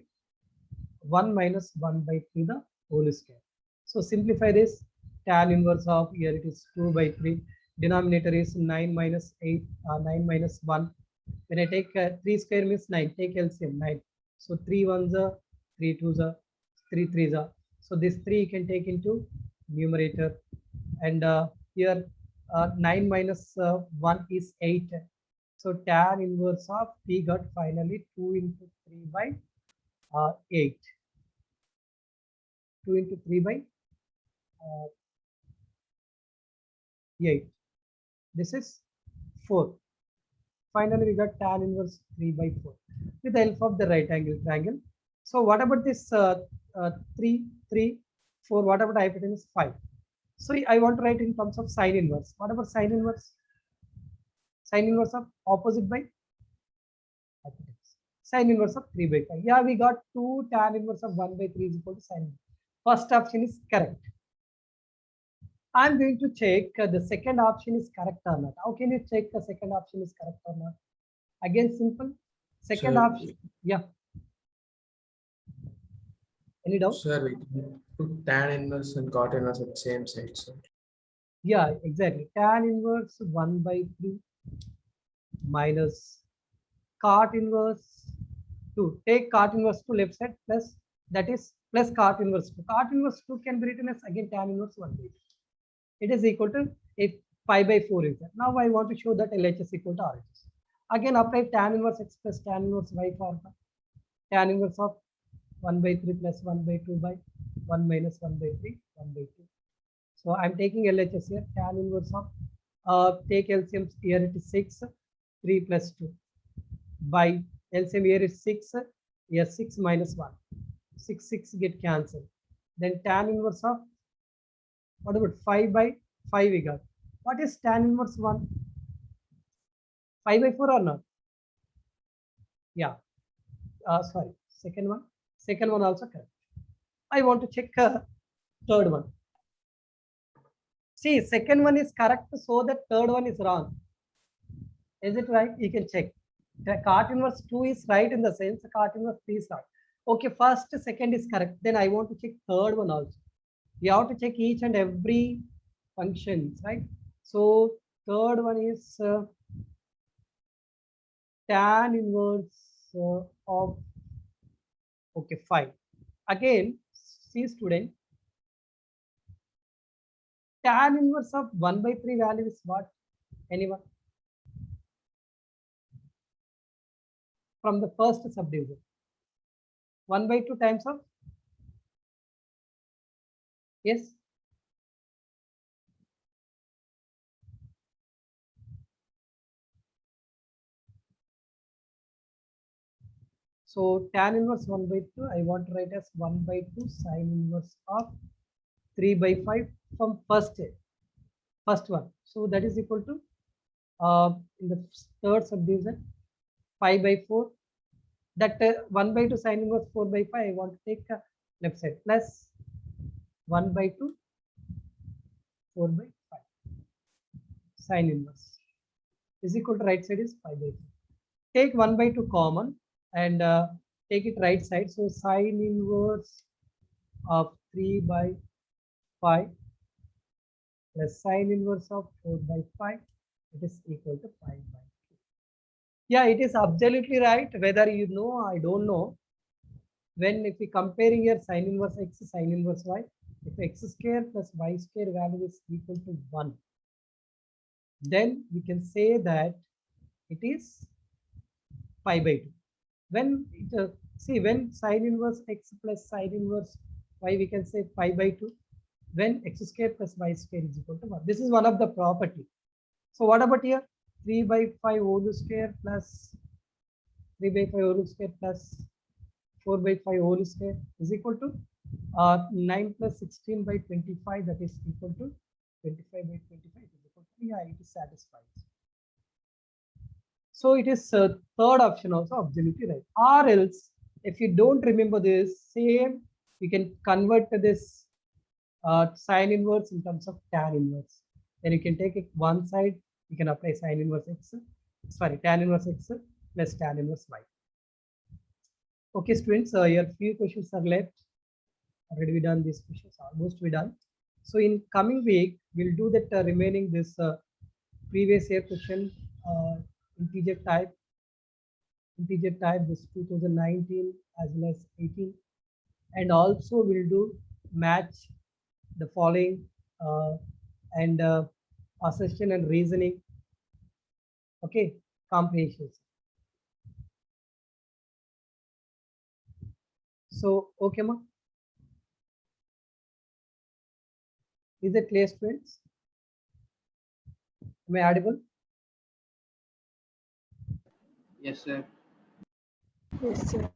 1 minus 1 by 3 the whole square. So simplify this. Tan inverse of, here it is 2 by 3. Denominator is 9 minus 8, 9 minus 1. When I take 3 square means 9, take LCM 9. So 3 ones are 3 twos are 3 threes are. So this 3 you can take into numerator, and here 9 minus 1 is 8. So tan inverse of, we got finally 2 into 3 by 8. 2 into 3 by 8. This is 4. Finally, we got tan inverse 3 by 4 with the help of the right angle triangle. So what about this 3, 3, 4? What about hypotenuse 5? So I want to write in terms of sine inverse. What about sine inverse? Sine inverse of opposite by hypotenuse. Sine inverse of 3 by 5. Yeah, we got 2 tan inverse of 1 by 3 is equal to sine. First option is correct. I'm going to check the second option is correct or not. How can you check the second option is correct or not? Again, simple. Second
Sir,
option. Yeah. Any doubt?
Sir, we can put tan inverse and cot inverse at the same side, sir.
Yeah, exactly. Tan inverse 1 by 3 minus cot inverse 2. Take cot inverse to left side plus, that is plus cot inverse 2. Cot inverse 2 can be written as again tan inverse 1 by 3. It is equal to, if pi by 4 is there. Now I want to show that LHS equal to RHS. Again, apply tan inverse x plus tan inverse y formula. Tan inverse of 1 by 3 plus 1 by 2 by 1 minus 1 by 3, 1 by 2. So I'm taking LHS here. Tan inverse of, take LCM here, it is 6, 3 plus 2 by LCM here is 6, here 6 minus 1. 6 get cancelled. Then tan inverse of, what about 5 by 5 we got? What is tan inverse 1? 5 by 4 or not? Yeah. Sorry. Second one. Second one also correct. I want to check third one. See, second one is correct, so that third one is wrong. Is it right? You can check. The cot inverse 2 is right in the sense the cot inverse 3 is right. Okay, first, second is correct. Then I want to check third one also. You have to check each and every functions, right? So third one is tan inverse of, okay, 5. Again, see student, tan inverse of 1 by 3 value is what? Anyone? From the first subdivision. 1 by 2 times of? Yes. So tan inverse 1 by 2, I want to write as 1 by 2 sine inverse of 3 by 5 from first one. So that is equal to, in the third subdivision, 5 by 4. That 1 by 2 sine inverse 4 by 5, I want to take left side plus 1 by 2 4 by 5 sine inverse is equal to right side is 5 by 2. Take 1 by 2 common and take it right side. So sine inverse of 3 by 5 plus sine inverse of 4 by 5, it is equal to 5 by 2. Yeah, it is absolutely right. Whether you know, I don't know. When if we comparing here sine inverse x, sine inverse y, if x square plus y square value is equal to 1, then we can say that it is pi by 2. When it, see, when sine inverse x plus sine inverse y, we can say pi by 2. When x square plus y square is equal to 1. This is one of the property. So what about here? 3 by 5 whole square plus 3 by 5 whole square plus 4 by 5 whole square is equal to 9 plus 16 by 25, that is equal to 25 by 25 is equal to, yeah, it is satisfied. So it is third option also absolutely right. Or else, if you don't remember this, same, you can convert to this sine inverse in terms of tan inverse. Then you can take it one side, you can apply sine inverse x, sorry, tan inverse x plus tan inverse y. Okay, students, your few questions are left. Already we done these questions, almost we done. So in coming week, we'll do that remaining this previous year question, integer type this 2019 as well as 18, and also we'll do match the following and assertion and reasoning. Okay, comprehensions. So okay, ma, is it clear, students? Am I audible?
Yes, sir.
Yes, sir.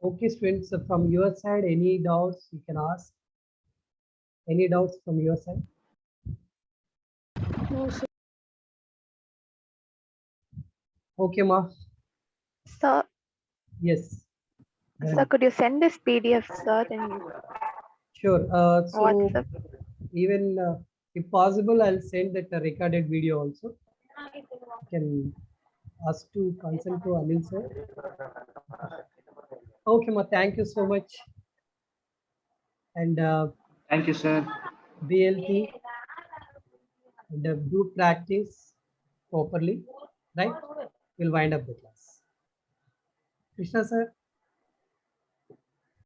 Okay, students, so from your side, any doubts you can ask? Any doubts from your side?
No, sir.
Okay, ma.
Sir,
Yes.
sir, could you send this PDF, sir, in
Sure. So
WhatsApp?
even if possible, I'll send that recorded video also. You can ask to consent to Anil sir. Okay, ma. Thank you so much. And
Thank you, sir.
BLT and do practice properly, right? We'll wind up the class. Krishna sir.